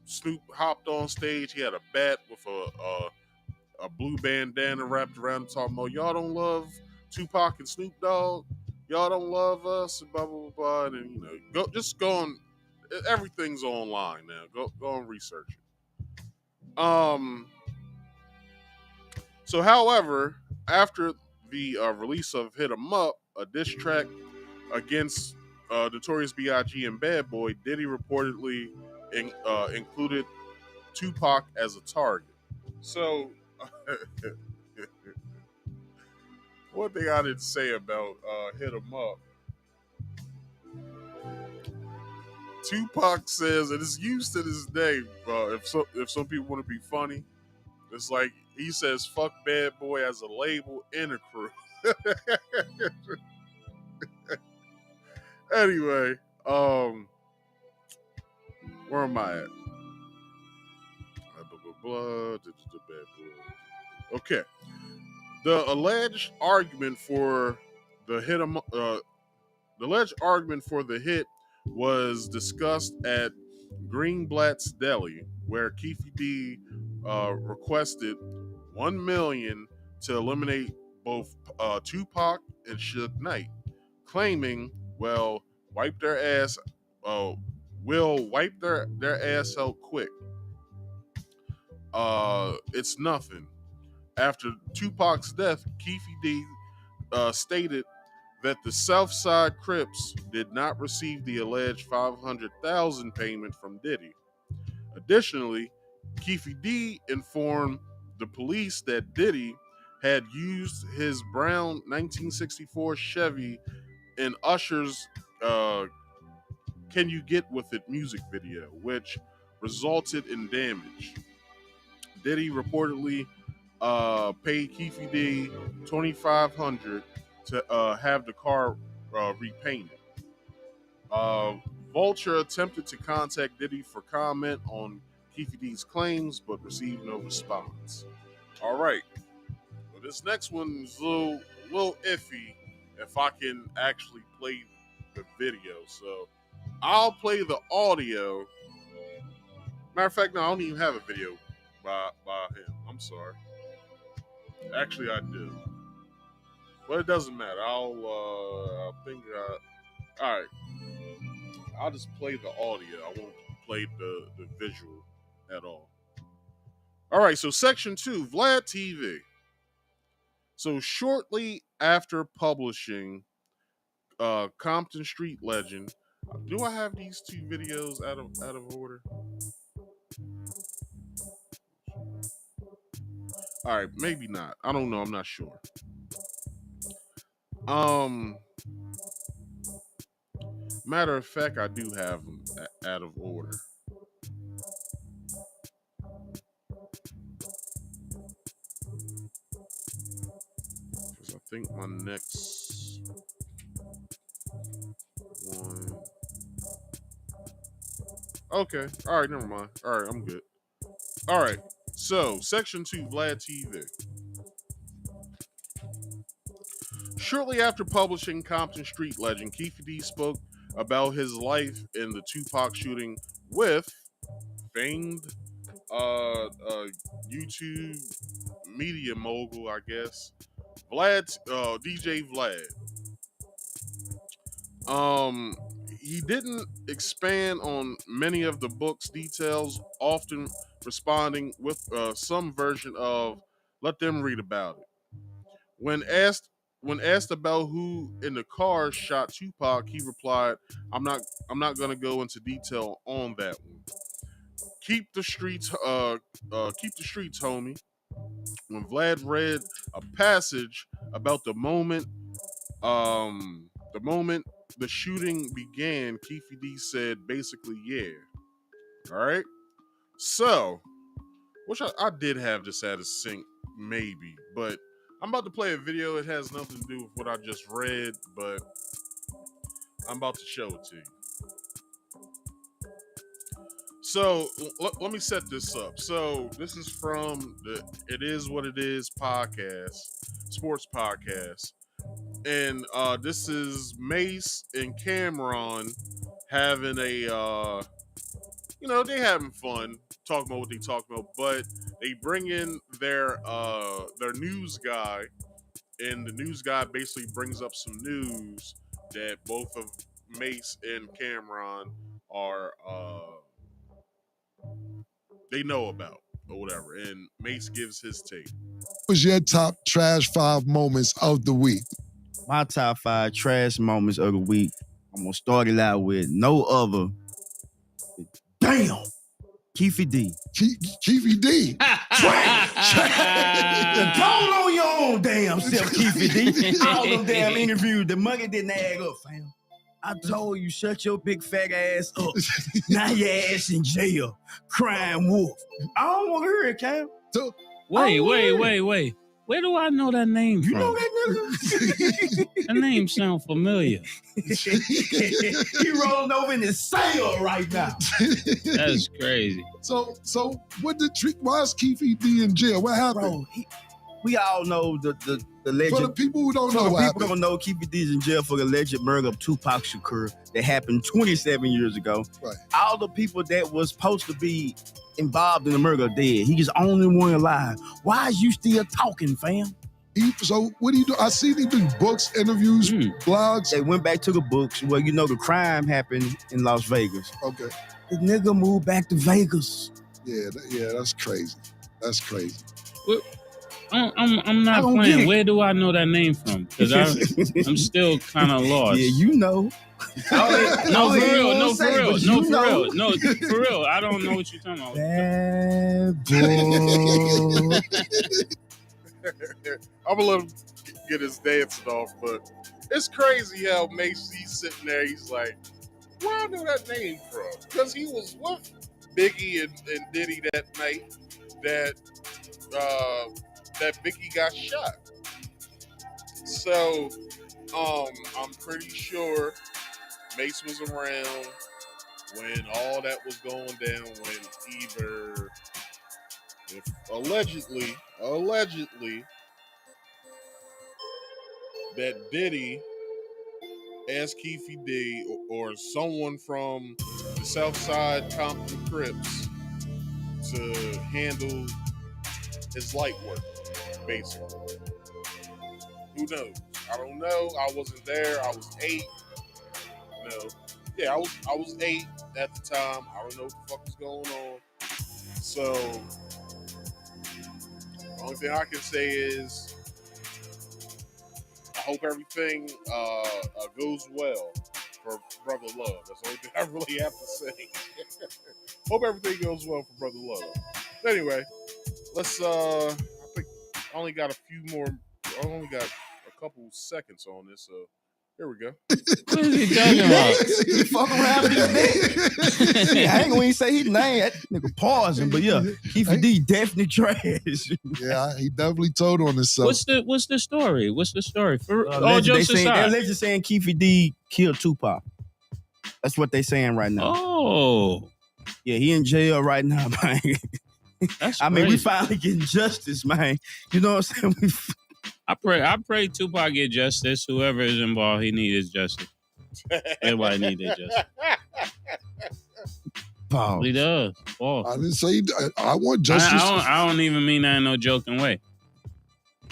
Snoop hopped on stage. He had a bat with a blue bandana wrapped around the top. Y'all don't love Tupac and Snoop Dogg. Y'all don't love us, and blah blah blah. And go on. Everything's online now. Go and research it. So, however, after the release of Hit 'Em Up, a diss track against Notorious B.I.G. and Bad Boy, Diddy reportedly included Tupac as a target. So, one thing I didn't say about Hit 'Em Up, Tupac says, and it's used to this day, if some people want to be funny, it's like he says, fuck Bad Boy as a label and a crew. Anyway, where am I at? Okay. The alleged argument for the hit was discussed at Greenblatt's Deli, where Keefe D requested $1 million to eliminate both Tupac and Suge Knight, claiming, will wipe their ass out quick. It's nothing. After Tupac's death, Keefe D stated that the Southside Crips did not receive the alleged $500,000 payment from Diddy. Additionally, Keefe D informed the police that Diddy had used his brown 1964 Chevy in Usher's Can You Get With It music video, which resulted in damage. Diddy reportedly paid Keefe D $2,500 to have the car repainted. Vulture attempted to contact Diddy for comment on Keefe D's claims, but received no response. All right. Well, this next one is a little iffy if I can actually play the video. So I'll play the audio. Matter of fact, no, I don't even have a video by him. I'm sorry. Actually, I do. But it doesn't matter. All right. I'll just play the audio. I won't play the visual at all. All right, so section 2, vladtv. So shortly after publishing Compton Street Legend, do I have these two videos out of order? All right, maybe not. I don't know. I'm not sure. Matter of fact, I do have them out of order. Because I think my next one. Okay. All right. Never mind. All right. I'm good. All right. So, Section 2, vladtv. Shortly after publishing Compton Street Legend, Keefe D spoke about his life in the Tupac shooting with famed YouTube media mogul, I guess, DJ Vlad. He didn't expand on many of the book's details, often responding with some version of "let them read about it." When asked about who in the car shot Tupac, he replied, I'm not gonna go into detail on that one. Keep the streets, homie." When Vlad read a passage about the moment the shooting began, Keefe D said basically, yeah. All right. So, which I did have this at a sync, maybe, but I'm about to play a video. It has nothing to do with what I just read, but I'm about to show it to you. So let me set this up. So this is from the It Is What It Is podcast, sports podcast. And this is Mace and Cameron having a, they having fun, talking about what they talk about, but they bring in their news guy, and the news guy basically brings up some news that both of Mace and Cameron are they know about or whatever, and Mace gives his take. What was your top trash 5 moments of the week? My top 5 trash moments of the week, I'm gonna start it out with no other. Damn! Keefe D. Keefe D. Call on your own damn self, Keefe D. All them damn interviews, the money didn't add up, fam. I told you, shut your big fat ass up. Now your ass in jail, crying wolf. I don't want to hear it, Cam. So, wait. Where do I know that name from? You know that nigga? That name sound familiar. He rolling over in his cell right now. That's crazy. So what the trick? Why is Keefe D in jail? What happened? Bro, we all know the legend. For the people who don't know what happened. People don't know, Keefe D's in jail for the alleged murder of Tupac Shakur that happened 27 years ago. Right. All the people that was supposed to be involved in the murder are dead. He's the only one alive. Why is you still talking, fam? So what do you do? I see they do books, interviews, blogs. They went back to the books. Well, the crime happened in Las Vegas. Okay. The nigga moved back to Vegas. Yeah, that's crazy. That's crazy. Well, I'm not playing. Where do I know that name from? Because I'm still kind of lost. Yeah, you know. No, for real. I don't know what you're talking about. Bad boy. I'm gonna let him get his dancing off, but it's crazy how Mace, he's sitting there, he's like, where I know that name from? Because he was with Biggie and Diddy that night that Biggie got shot. So I'm pretty sure Mace was around when all that was going down, when either, if allegedly, that Diddy asked Keefe D or someone from the Southside Compton Crips to handle his light work, basically. Who knows? I don't know. I wasn't there. I was 8. No. Yeah, I was 8 at the time. I don't know what the fuck was going on. So the only thing I can say is hope everything goes well for Brother Love. That's the only thing I really have to say. Hope everything goes well for Brother Love. Anyway, let's I think I only got a couple seconds on this, so here we go. What is he talking about? He fuck around with his dick. I ain't gonna even say his name. That nigga pausing, but yeah, Keefe D definitely trash. Yeah, he definitely told on himself. What's the story? What's the story? For all They're jokes aside, allegedly saying Keefe D killed Tupac. That's what they saying right now. Oh, yeah, he in jail right now, man. That's I mean, we crazy. finally getting justice, man. You know what I'm saying? I pray Tupac get justice. Whoever is involved, he needs justice. Everybody needs their justice. Pause. He does. Pause. I didn't say I want justice. I don't even mean that in no joking way.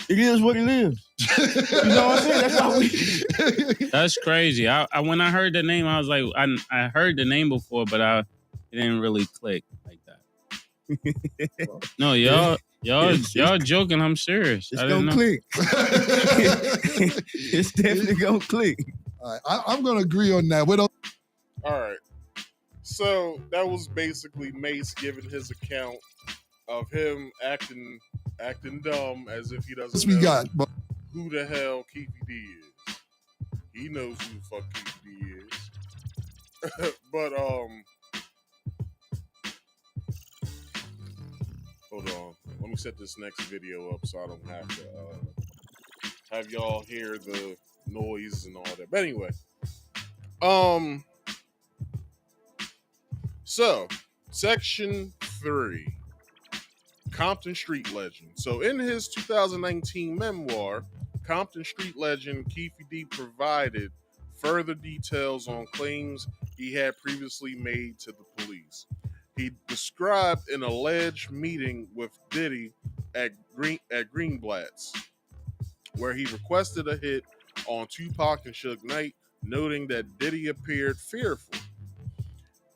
It is what it is. You know what I'm saying? That's why we. That's crazy. I when I heard the name, I was like, I heard the name before, but it didn't really click like that. No, y'all joking. I'm serious. It's gonna click. It's definitely gonna click. All right, I'm gonna agree on that. All right. So that was basically Mace giving his account of him acting dumb as if he doesn't know who the hell Keefe D is. He knows who the fuck Keefe D is. But hold on. Let me set this next video up so I don't have to have y'all hear the noise and all that. But anyway, so section 3, Compton Street Legend. So in his 2019 memoir, Compton Street Legend, Keefe D provided further details on claims he had previously made to the police. He described an alleged meeting with Diddy at Greenblatt's, where he requested a hit on Tupac and Suge Knight, noting that Diddy appeared fearful.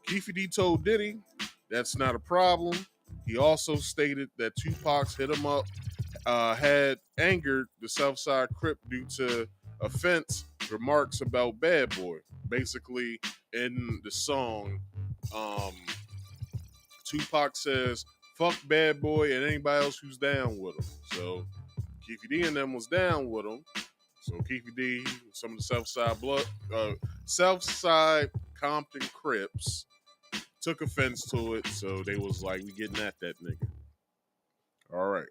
Keefe D told Diddy that's not a problem. He also stated that Tupac's hit him up had angered the Southside Crip due to offense remarks about Bad Boy. Basically, in the song, Tupac says, fuck Bad Boy and anybody else who's down with him. So Keefe D and them was down with him. So Keefe D, some of the Southside Compton Crips took offense to it. So they was like, we getting at that nigga. All right.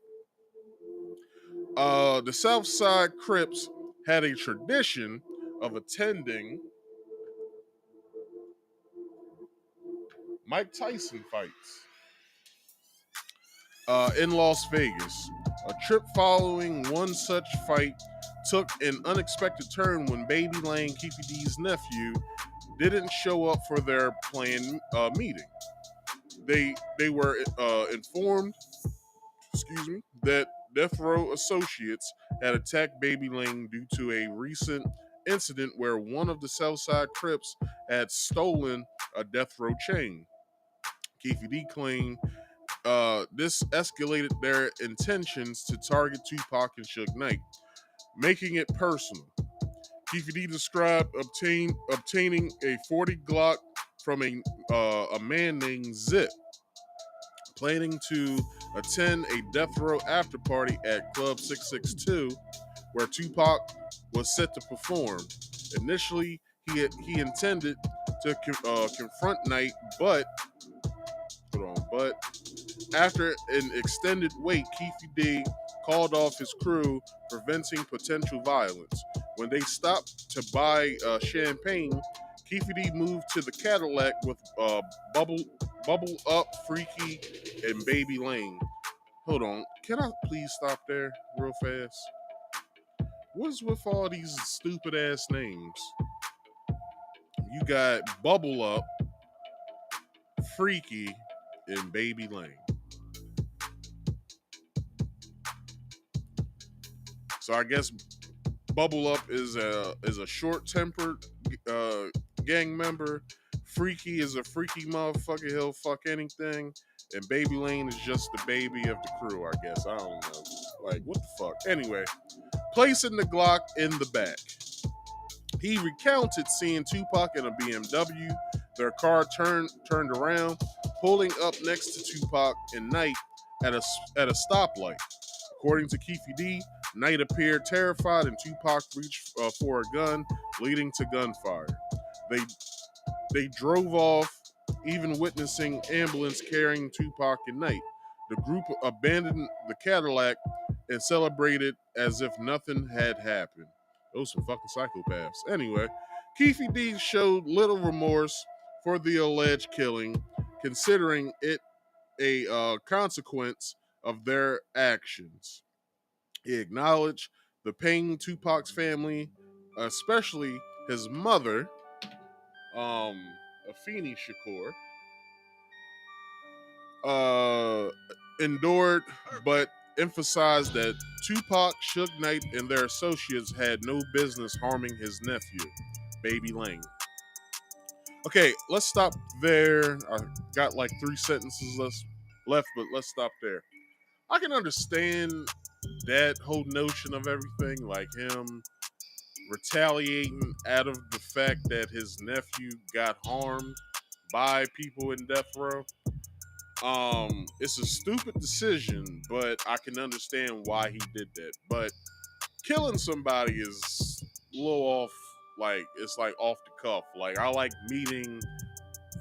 The Southside Crips had a tradition of attending Mike Tyson fights in Las Vegas. A trip following one such fight took an unexpected turn when Baby Lane, Keefe D's nephew, didn't show up for their planned meeting. They were informed, that Death Row associates had attacked Baby Lane due to a recent incident where one of the Southside Crips had stolen a Death Row chain. Keefe D claimed this escalated their intentions to target Tupac and Suge Knight, making it personal. Keefe D described obtaining a 40 Glock from a man named Zip, planning to attend a Death Row after party at Club 662, where Tupac was set to perform. Initially, he intended to confront Knight, but after an extended wait, Keefe D called off his crew, preventing potential violence. When they stopped to buy champagne, Keefe D moved to the Cadillac with Bubble Up, Freaky, and Baby Lane. Hold on, can I please stop there real fast? What is with all these stupid ass names? You got Bubble Up, Freaky, and Baby Lane. So I guess Bubble Up is a short-tempered gang member. Freaky is a freaky motherfucker. He'll fuck anything. And Baby Lane is just the baby of the crew, I guess. I don't know. Like, what the fuck? Anyway, placing the Glock in the back. He recounted seeing Tupac in a BMW, their car turned around, pulling up next to Tupac and Knight at a stoplight. According to Keefe D, Knight appeared terrified and Tupac reached for a gun, leading to gunfire. They drove off, even witnessing ambulance carrying Tupac and Knight. The group abandoned the Cadillac and celebrated as if nothing had happened. Those some fucking psychopaths. Anyway, Keefe D showed little remorse for the alleged killing, considering it a consequence of their actions. He acknowledged the pain Tupac's family, especially his mother, Afeni Shakur, endured, but emphasized that Tupac, Suge Knight, and their associates had no business harming his nephew, Baby Lane. Okay, let's stop there. I got like 3 sentences left, but let's stop there. I can understand that whole notion of everything, like him retaliating out of the fact that his nephew got harmed by people in death row. It's a stupid decision, but I can understand why he did that. But killing somebody is a little off, like it's like off the cuff. Like I like meeting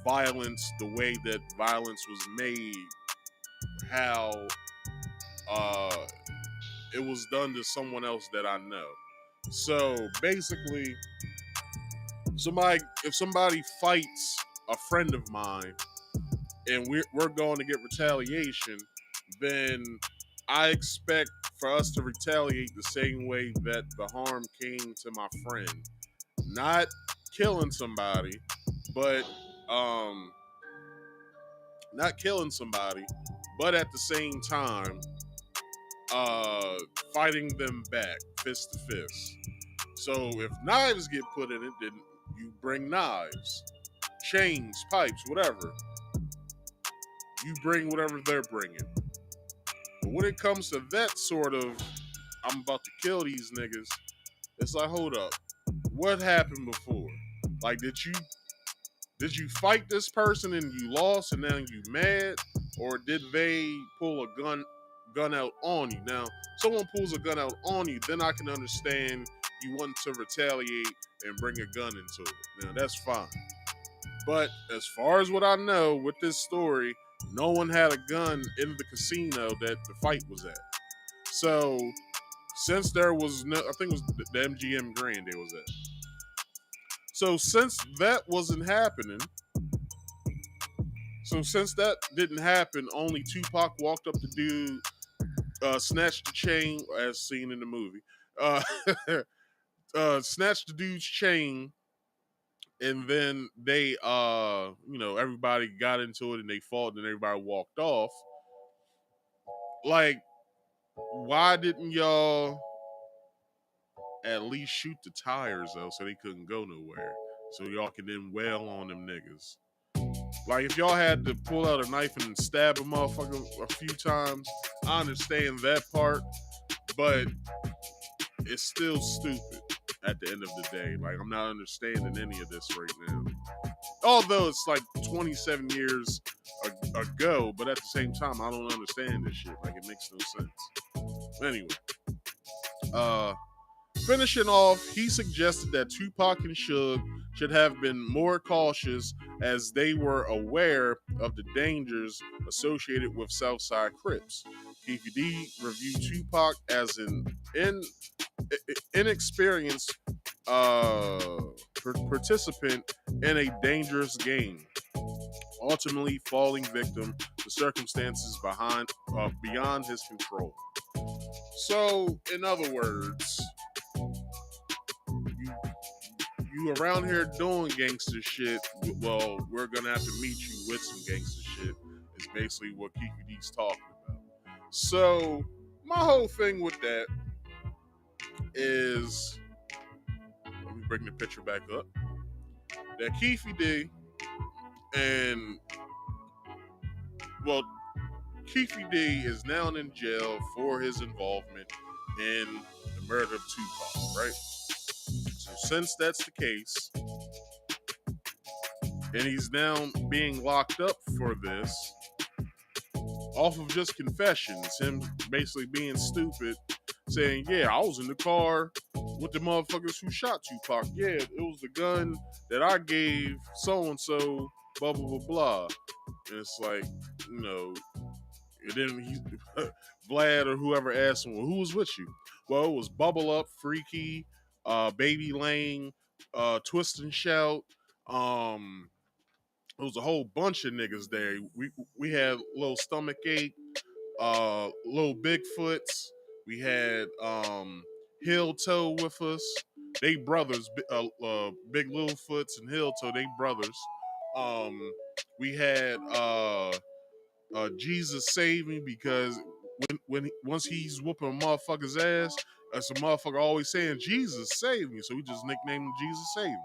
violence the way that violence was made, how it was done to someone else that I know. So basically, if somebody fights a friend of mine and we're going to get retaliation, then I expect for us to retaliate the same way that the harm came to my friend. Not killing somebody, but at the same time fighting them back fist to fist. So if knives get put in it, then you bring knives, chains, pipes, whatever. You bring whatever they're bringing. But when it comes to that sort of, I'm about to kill these niggas, it's like, hold up, what happened before? Like, did you fight this person and you lost and now you mad, or did they pull a gun out on you? Now, someone pulls a gun out on you, then I can understand you want to retaliate and bring a gun into it. Now, that's fine. But as far as what I know with this story, no one had a gun in the casino that the fight was at. So, since there was no, I think it was the MGM Grand they was at. So, since that wasn't happening, since that didn't happen, only Tupac walked up to dude, snatched the chain, as seen in the movie, snatched the dude's chain, and then they, everybody got into it and they fought and everybody walked off. Like, why didn't y'all at least shoot the tires though so they couldn't go nowhere? So y'all can then wail on them niggas. Like, if y'all had to pull out a knife and stab a motherfucker a few times, I understand that part, but it's still stupid at the end of the day. Like, I'm not understanding any of this right now. Although it's like 27 years ago, but at the same time, I don't understand this shit. Like, it makes no sense. Anyway, finishing off, he suggested that Tupac and Suge should have been more cautious as they were aware of the dangers associated with Southside Crips. Keefe D reviewed Tupac as an inexperienced participant in a dangerous game, ultimately falling victim to circumstances beyond his control. So, in other words, you around here doing gangster shit, well, we're gonna have to meet you with some gangster shit, is basically what Keefe D's talking about. So, my whole thing with that is, let me bring the picture back up, that Keefe D Keefe D is now in jail for his involvement in the murder of Tupac, right? So since that's the case, and he's now being locked up for this, off of just confessions, him basically being stupid, saying, yeah, I was in the car with the motherfuckers who shot Tupac. Yeah, it was the gun that I gave so-and-so, blah, blah, blah, blah. And it's like, you know, and then Vlad or whoever asked him, well, who was with you? Well, it was Bubble Up, Freaky, Baby Lane, Twist and Shout. It was a whole bunch of niggas there. We had Little Stomach Ache, Little Bigfoots. We had Heel Toe with us. They brothers, Big Little Foots and Heel Toe, they brothers. We had Jesus Save Me, because once he's whooping a motherfucker's ass, that's a motherfucker always saying Jesus Save Me, so we just nicknamed him Jesus Save Me.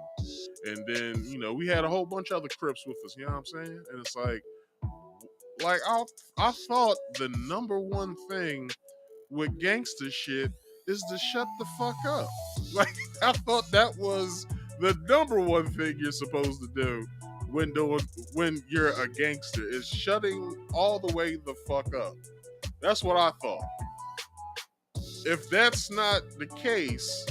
And then, you know, we had a whole bunch of other Crips with us, you know what I'm saying? And it's like I thought the number one thing with gangster shit is to shut the fuck up. Like, I thought that was the number one thing you're supposed to do when you're a gangster, is shutting all the way the fuck up. That's what I thought. If that's not the case,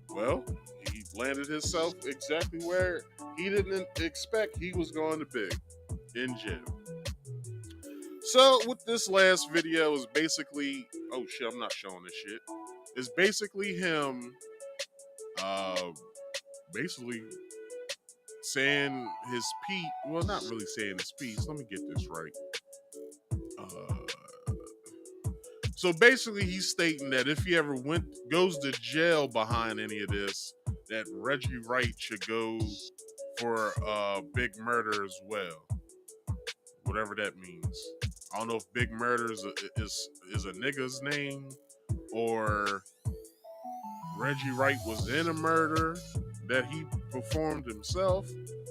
well, he landed himself exactly where he didn't expect he was going to be, in jail. So with this last video is basically, oh shit, I'm not showing this shit. It's basically him basically saying his piece. Well, not really saying his piece. Let me get this right. So basically he's stating that if he ever goes to jail behind any of this, that Reggie Wright should go for big murder as well. Whatever that means. I don't know if big murder is a nigga's name, or Reggie Wright was in a murder that he performed himself.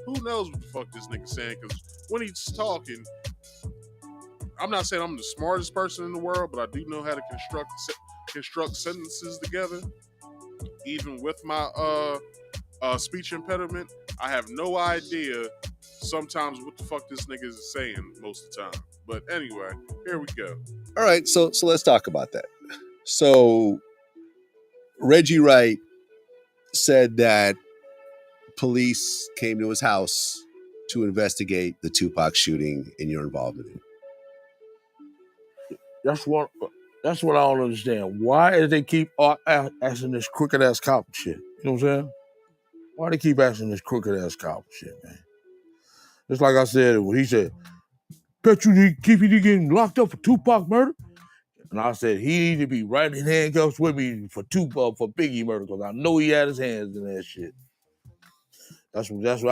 Who knows what the fuck this nigga saying? Because when he's talking, I'm not saying I'm the smartest person in the world, but I do know how to construct sentences together. Even with my speech impediment, I have no idea sometimes what the fuck this nigga is saying most of the time. But anyway, here we go. All right, so let's talk about that. So Reggie Wright said that police came to his house to investigate the Tupac shooting and your involvement in it. That's what I don't understand. Why do they keep asking this crooked ass cop shit? You know what I'm saying? Why they keep asking this crooked ass cop shit, man? Just like I said, when he said, bet you Keefe D getting locked up for Tupac murder? And I said, he need to be right in handcuffs with me for Tupac, for Biggie murder, because I know he had his hands in that shit. That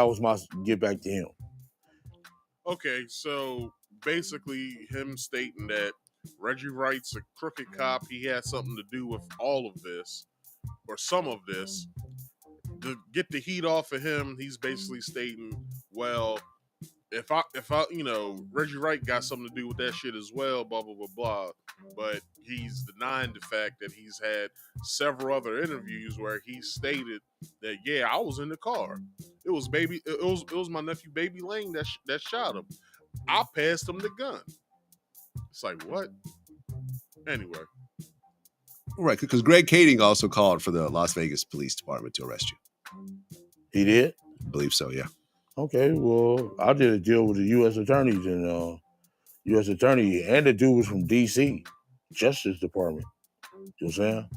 was my get back to him. Okay, so basically him stating that Reggie Wright's a crooked cop, he had something to do with all of this, or some of this. To get the heat off of him, he's basically stating, well, if I, you know, Reggie Wright got something to do with that shit as well, blah, blah, blah, blah. But he's denying the fact that he's had several other interviews where he stated that, yeah, I was in the car. It was my nephew Baby Lane that shot him. I passed him the gun. It's like, what? Anyway. Right, because Greg Kading also called for the Las Vegas Police Department to arrest you. He did? I believe so, yeah. Okay, well, I did a deal with the U.S. attorneys, and U.S. attorney and the dude was from D.C., Justice Department. You know what I'm saying?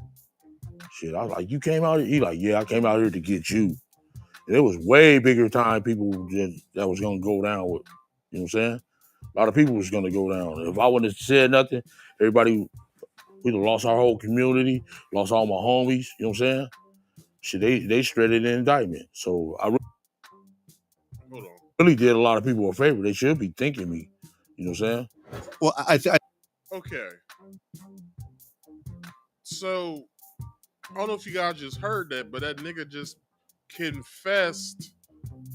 Shit, I was like, you came out here? He like, yeah, I came out here to get you. And it was way bigger time people that was going to go down with. You know what I'm saying? A lot of people was going to go down. If I wouldn't have said nothing, everybody, we'd have lost our whole community, lost all my homies. You know what I'm saying? Shit, they shredded the indictment. So I really did a lot of people a favor. They should be thanking me. You know what I'm saying? Well, Okay. So, I don't know if you guys just heard that, but that nigga just confessed,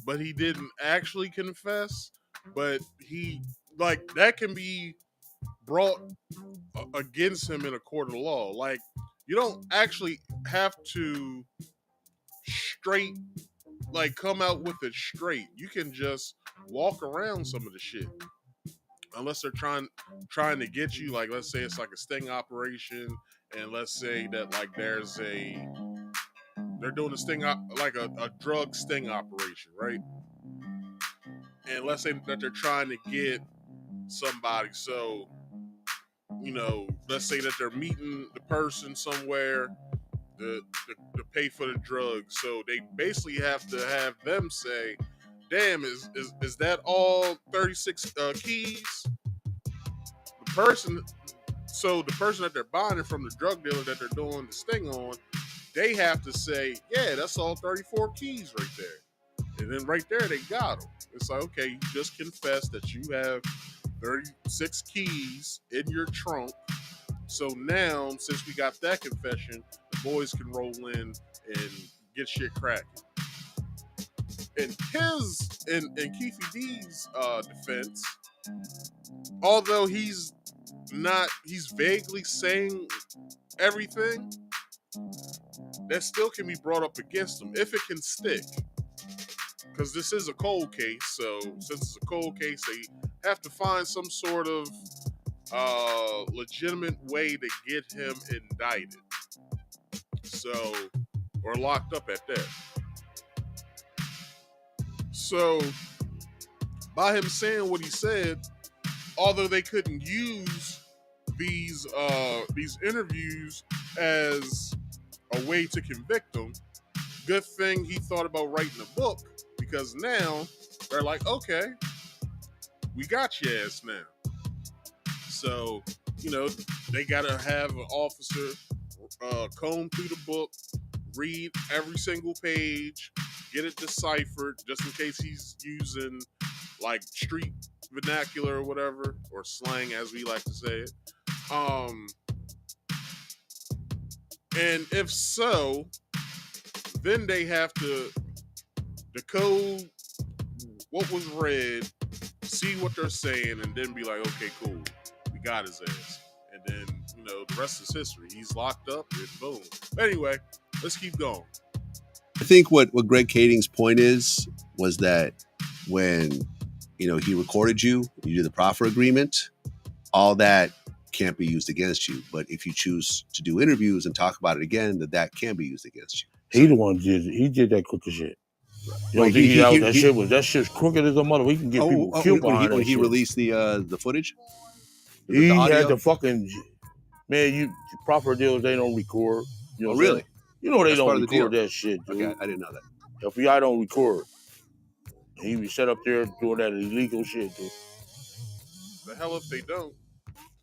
but he didn't actually confess. But he, like, that can be brought against him in a court of law. Like, you don't actually have to straight, like, come out with it straight. You can just walk around some of the shit. Unless they're trying to get you, like, let's say it's like a sting operation, and let's say that, like, they're doing a sting, like a drug sting operation, right? And let's say that they're trying to get somebody. So, you know, let's say that they're meeting the person somewhere to pay for the drugs. So they basically have to have them say, damn, is that all 36 keys? The person that they're buying it from, the drug dealer that they're doing the sting on, they have to say, yeah, that's all 34 keys right there. And then right there, they got them. It's like, okay, you just confessed that you have 36 keys in your trunk. So now, since we got that confession, the boys can roll in and get shit cracking. In Keefe D's defense, although he's vaguely saying everything, that still can be brought up against him if it can stick. Because this is a cold case, so since it's a cold case, they have to find some sort of legitimate way to get him indicted. So, or locked up at that. So, by him saying what he said, although they couldn't use these interviews as a way to convict him, good thing he thought about writing a book, because now they're like, okay, we got your ass now. So, you know, they gotta have an officer comb through the book, read every single page, get it deciphered, just in case he's using like street vernacular or whatever, or slang as we like to say it. And if so, then they have to decode what was read, see what they're saying, and then be like, okay, cool, we got his ass. And then, you know, the rest is history. He's locked up and boom. But anyway, let's keep going. I think what Greg Kading's point was that when, you know, he recorded you did the proffer agreement, all that can't be used against you. But if you choose to do interviews and talk about it again, that can be used against you. He the one did that crooked shit. You don't think that shit's crooked as a mother. We can get people killed behind that when he shit. released the footage? He had the fucking, man, proper deals, they don't record. You know what I'm really? saying? You know they That's don't record that shit, dude. Okay, I didn't know that. FBI don't record. He be set up there doing that illegal shit, dude. The hell if they don't?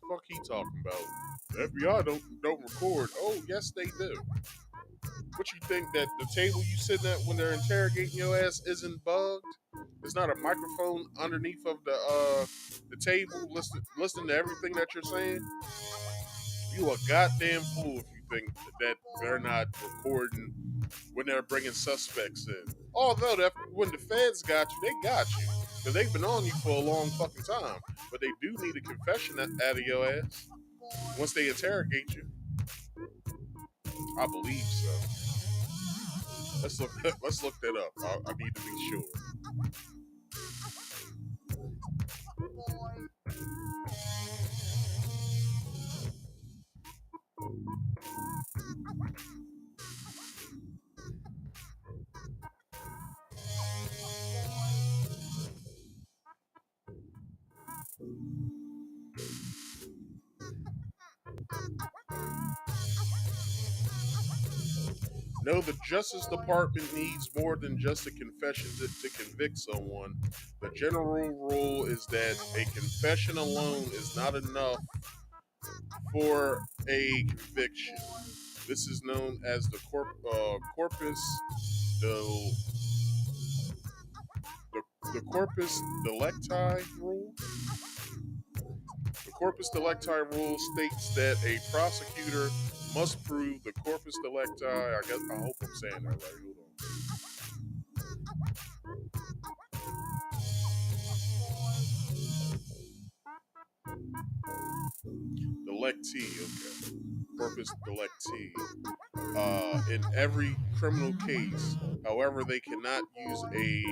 What the fuck he talking about? The FBI don't record. Oh, yes they do. What you think, that the table you sitting at when they're interrogating your ass isn't bugged? There's not a microphone underneath of the table listening to everything that you're saying? You a goddamn fool if you think that they're not recording when they're bringing suspects in. Although when the feds got you, they got you. Because they've been on you for a long fucking time. But they do need a confession out of your ass once they interrogate you. I believe so. Let's look that up. I need to be sure. No, the Justice Department needs more than just a confession to convict someone. The general rule is that a confession alone is not enough for a conviction. This is known as the corpus delicti rule. The corpus delicti rule states that a prosecutor must prove the corpus delicti. I hope I'm saying that right. Hold on. delicti, okay. Corpus delicti. In every criminal case, however, they cannot use a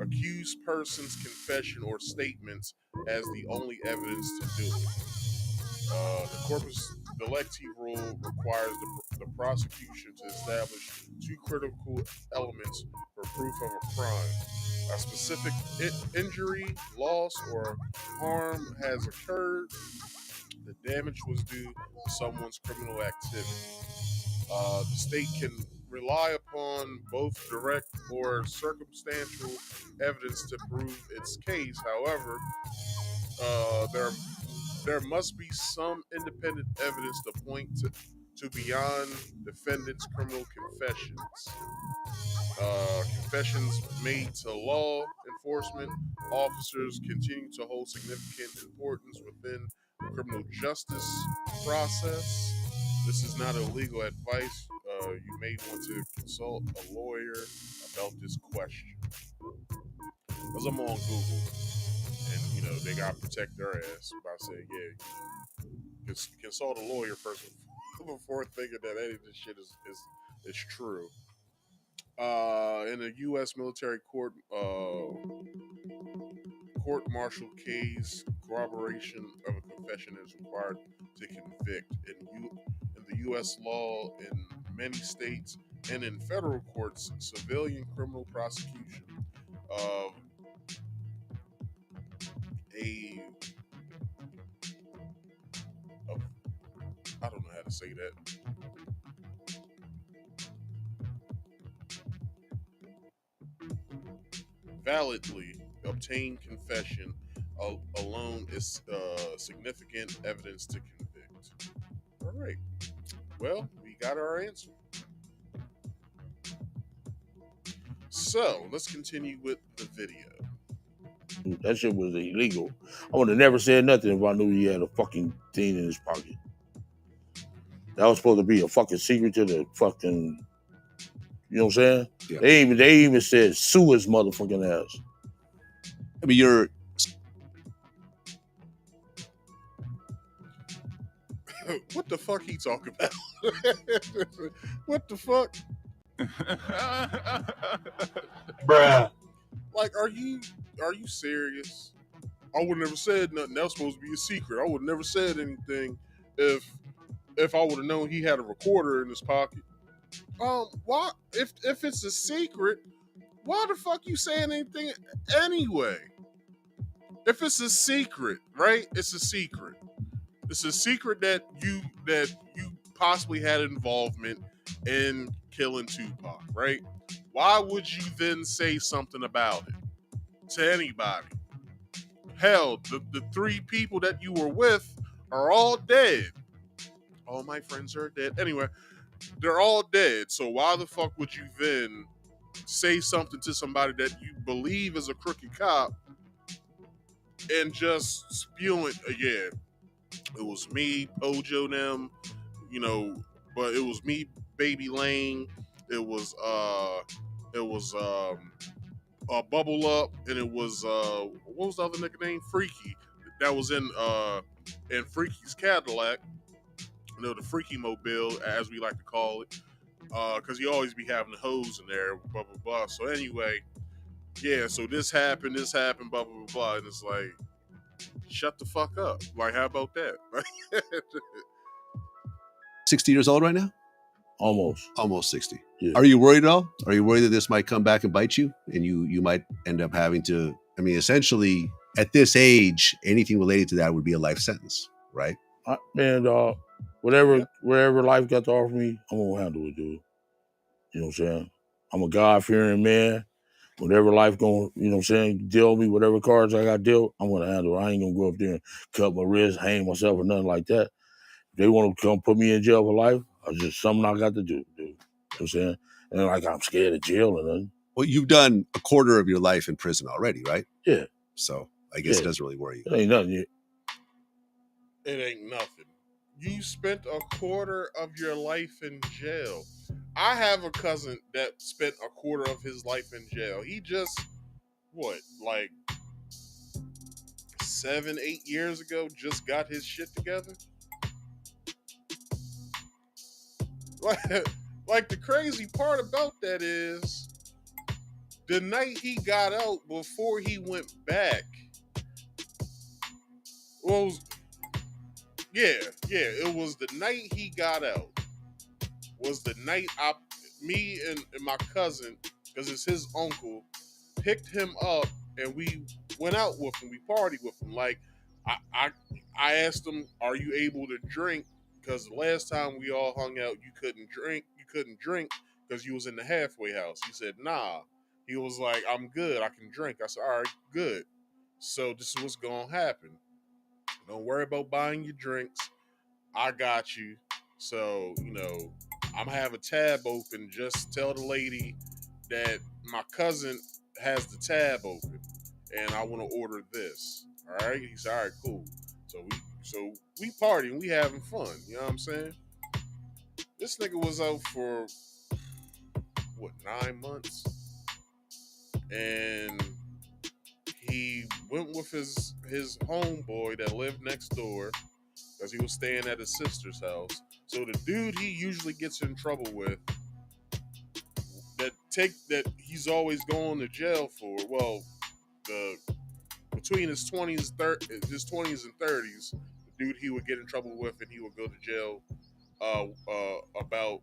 accused person's confession or statements as the only evidence to do it. The corpus delicti rule requires the prosecution to establish two critical elements for proof of a crime. A specific injury, loss, or harm has occurred. The damage was due to someone's criminal activity. The state can rely upon both direct or circumstantial evidence to prove its case. However, there must be some independent evidence to point to beyond defendant's criminal confessions. Confessions made to law enforcement officers continue to hold significant importance within the criminal justice process. This is not illegal advice. You may want to consult a lawyer about this question. Because I'm on Google, and they gotta protect their ass by saying, consult a lawyer first before thinking that any of this shit is true. In a U.S. military court-martial case, corroboration of a confession is required to convict. In the U.S. law, in many states, and in federal courts, civilian criminal prosecution of I don't know how to say that. Validly obtained confession alone is significant evidence to convict. All right. Well, we got our answer. So let's continue with the video. That shit was illegal. I would have never said nothing if I knew he had a fucking thing in his pocket. That was supposed to be a fucking secret to the fucking, you know what I'm saying? Yeah. They even said sue his motherfucking ass. I mean, you're. What the fuck he talking about? What the fuck? Bruh. Like, are you serious? I would never said nothing. That was supposed to be a secret. I would never said anything if I would have known he had a recorder in his pocket. Why? If it's a secret, why the fuck you saying anything anyway? If it's a secret, right? It's a secret. It's a secret that you possibly had involvement in killing Tupac, right? Why would you then say something about it to anybody? Hell, the three people that you were with are all dead. All my friends are dead. Anyway, they're all dead. So why the fuck would you then say something to somebody that you believe is a crooked cop and just spew it? Yeah, it was me, Pojo, them, but it was me, Baby Lane. It was Bubble Up, and it was what was the other nigga name? Freaky. That was in Freaky's Cadillac. The Freaky Mobile, as we like to call it, because you always be having the hose in there, blah blah blah. So anyway, yeah. So this happened, blah blah blah blah, and it's like, shut the fuck up. Like, how about that? 60 years old right now? Almost 60. Yeah. Are you worried at all? Are you worried that this might come back and bite you, and you might end up having to? I mean, essentially, at this age, anything related to that would be a life sentence, right? Man, dog. Whatever life got to offer me, I'm gonna handle it, dude. You know what I'm saying? I'm a God-fearing man. Whatever life gonna, you know what I'm saying, deal me, whatever cards I got dealt, I'm gonna handle it. I ain't gonna go up there and cut my wrist, hang myself, or nothing like that. If they want to come put me in jail for life, it's just something I got to do, dude. You know what I'm saying? And like I'm scared of jail or nothing. Well, you've done a quarter of your life in prison already, right? Yeah. So I guess it doesn't really worry you. It ain't nothing yet. It ain't nothing. You spent a quarter of your life in jail. I have a cousin that spent a quarter of his life in jail. He just, like 7-8 years ago, just got his shit together. Like the crazy part about that is the night he got out before he went back. Well, it was the night he got out. Was the night me and my cousin, because it's his uncle, picked him up and we went out with him. We partied with him. Like I asked him, "Are you able to drink?" Because the last time we all hung out, you couldn't drink. You couldn't drink because you was in the halfway house. He said, "Nah." He was like, "I'm good. I can drink." I said, "All right, good." So this is what's gonna happen. Don't worry about buying your drinks. I got you. So, I'm gonna have a tab open. Just tell the lady that my cousin has the tab open and I want to order this. All right. He said, all right, cool. So we partying, we having fun. You know what I'm saying? This nigga was out for 9 months? And he went with his homeboy that lived next door because he was staying at his sister's house. So the dude he usually gets in trouble with, that he's always going to jail for. Well, between his 20s and 30s, the dude he would get in trouble with, and he would go to jail about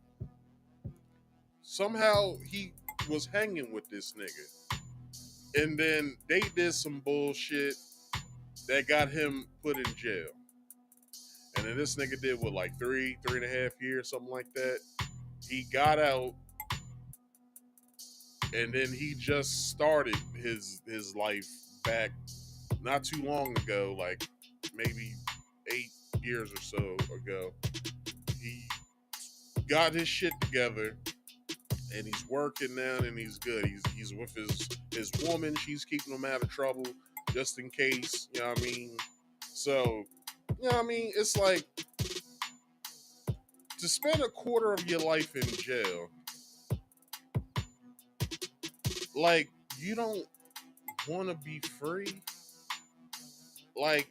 somehow he was hanging with this nigga, and then they did some bullshit that got him put in jail. And then this nigga did what, like 3.5 years, something like that. He got out, and then he just started his life back not too long ago, like maybe 8 years or so ago. He got his shit together, and he's working now, and he's good. He's with his woman. She's keeping him out of trouble just in case. You know what I mean? So, you know what I mean? It's like, to spend a quarter of your life in jail, like, you don't want to be free. Like,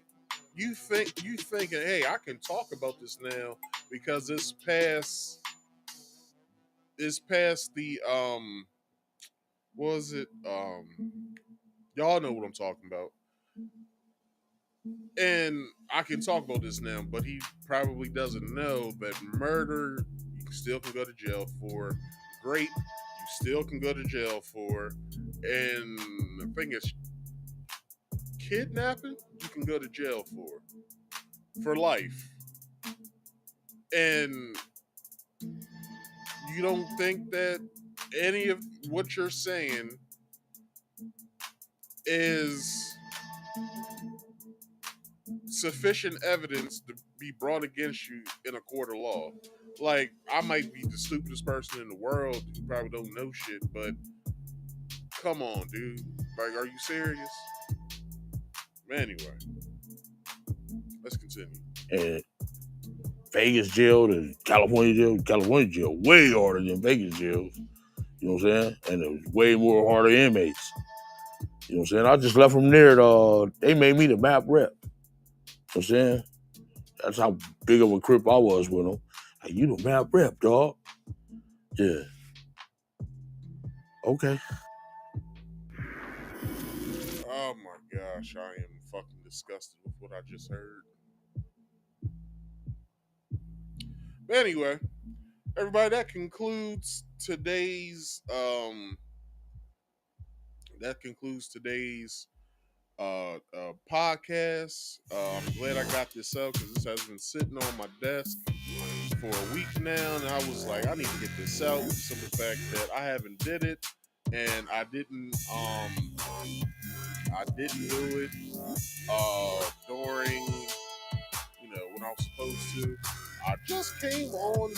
you thinking, hey, I can talk about this now because it's past the what was it? Y'all know what I'm talking about. And I can talk about this now, but he probably doesn't know that murder you still can go to jail for. Rape you still can go to jail for. And the thing is, kidnapping you can go to jail for life. And you don't think that any of what you're saying is sufficient evidence to be brought against you in a court of law. Like, I might be the stupidest person in the world who probably don't know shit, but come on, dude. Like, are you serious? Anyway, let's continue. And Vegas jail to California jail way harder than Vegas jail. You know what I'm saying? And it was way more harder inmates. You know what I'm saying? I just left from there. They made me the map rep. You know what I'm saying? That's how big of a crip I was with them. Like, you the map rep, dog. Yeah. Okay. Oh my gosh, I am fucking disgusted with what I just heard. But anyway, everybody, that concludes today's podcast. I'm glad I got this out because this has been sitting on my desk for a week now, and I was like, I need to get this out. The simple fact that I haven't did it, and I didn't do it during, when I was supposed to. I just came on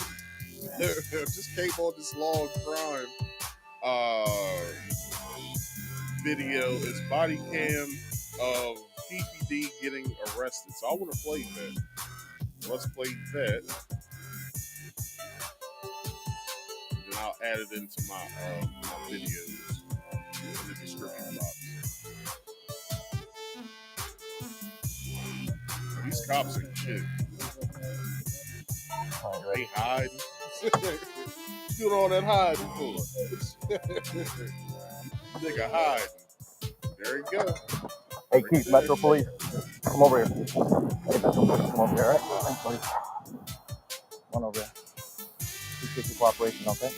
this log crime video. It's body cam of Keefe D getting arrested. So I want to play that. Let's play that. And then I'll add it into my videos in the description box. These cops ain't shit. They hiding. Doing all that hiding for. Nigga hiding. There you go. Hey, Keith, Metro Police, come over here. Hey, Metro Police, come over here, all right? Thanks, buddy. Come on over here. Appreciate your cooperation, okay?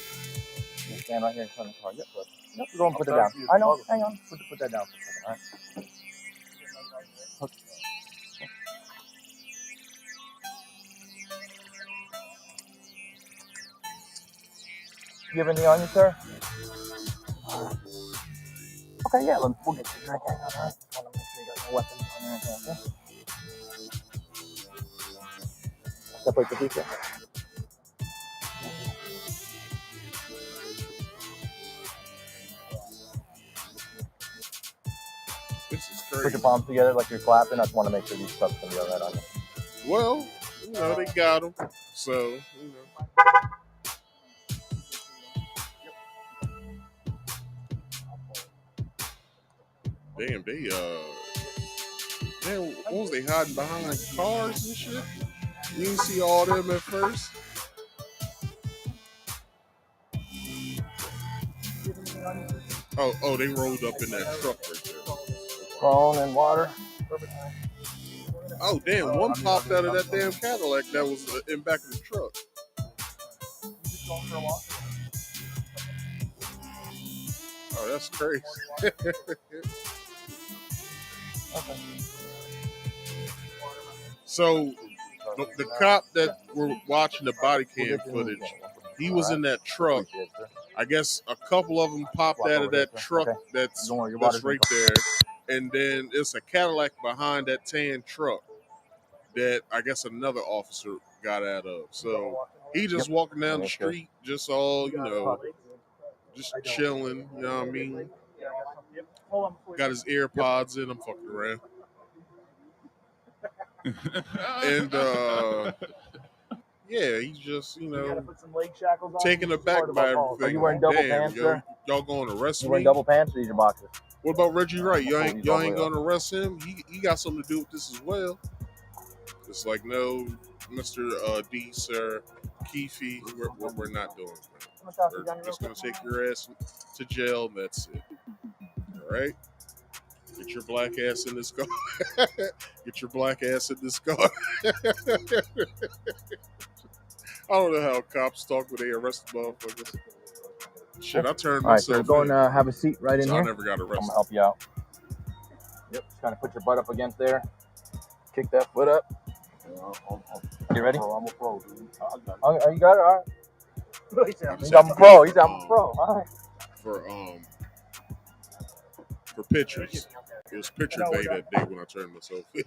You stand right here in front of the car. Yep, good. Yep, go and put it down. I know, hang on. Put that down for a second, all right? Okay. You have anything on you, sir? Okay, yeah, we'll get you a drink. Hang on, all right? Just want to make sure you got no weapons on you or anything, okay? Separate the pizza. This is crazy. Put your palms together like you're clapping. I just want to make sure these cups can be all right on you. Well, you know, they got them. So, you know. Damn, what was they hiding behind cars and shit? You didn't see all them at first? Oh, they rolled up in that truck right there. Phone and water. Oh, damn, one popped out of that damn Cadillac that was in back of the truck. Oh, that's crazy. Okay. So, the cop that were watching the body cam footage, he was in that truck. I guess a couple of them popped out of that truck that's right there. And then it's a Cadillac behind that tan truck that I guess another officer got out of. So he just walking down the street, just all, you know, just chilling, you know what I mean? Got his AirPods in, I'm fucking around. And yeah, he's just, you know, taken aback by everything. Are you wearing double pants, sir? Y'all going to arrest me? You wearing double pants or these are boxers? What about Reggie Wright? Y'all ain't going to arrest him? He got something to do with this as well. It's like, no, Mr. D, sir, Keefe, we're not doing it. We're just going to take your ass to jail, and that's it. All right? Get your black ass in this car. Get your black ass in this car. I don't know how cops talk when they arrest motherfuckers. Shit, I turned myself in. All right, so go and have a seat right in here. I never got arrested. I'm going to help you out. Yep, just kind of put your butt up against there. Kick that foot up. You ready? I'm a pro, dude. Oh, you got it? All right. He's I'm a pro. He's I'm a pro. All right. For pictures. It was picture day that day when I turned myself in.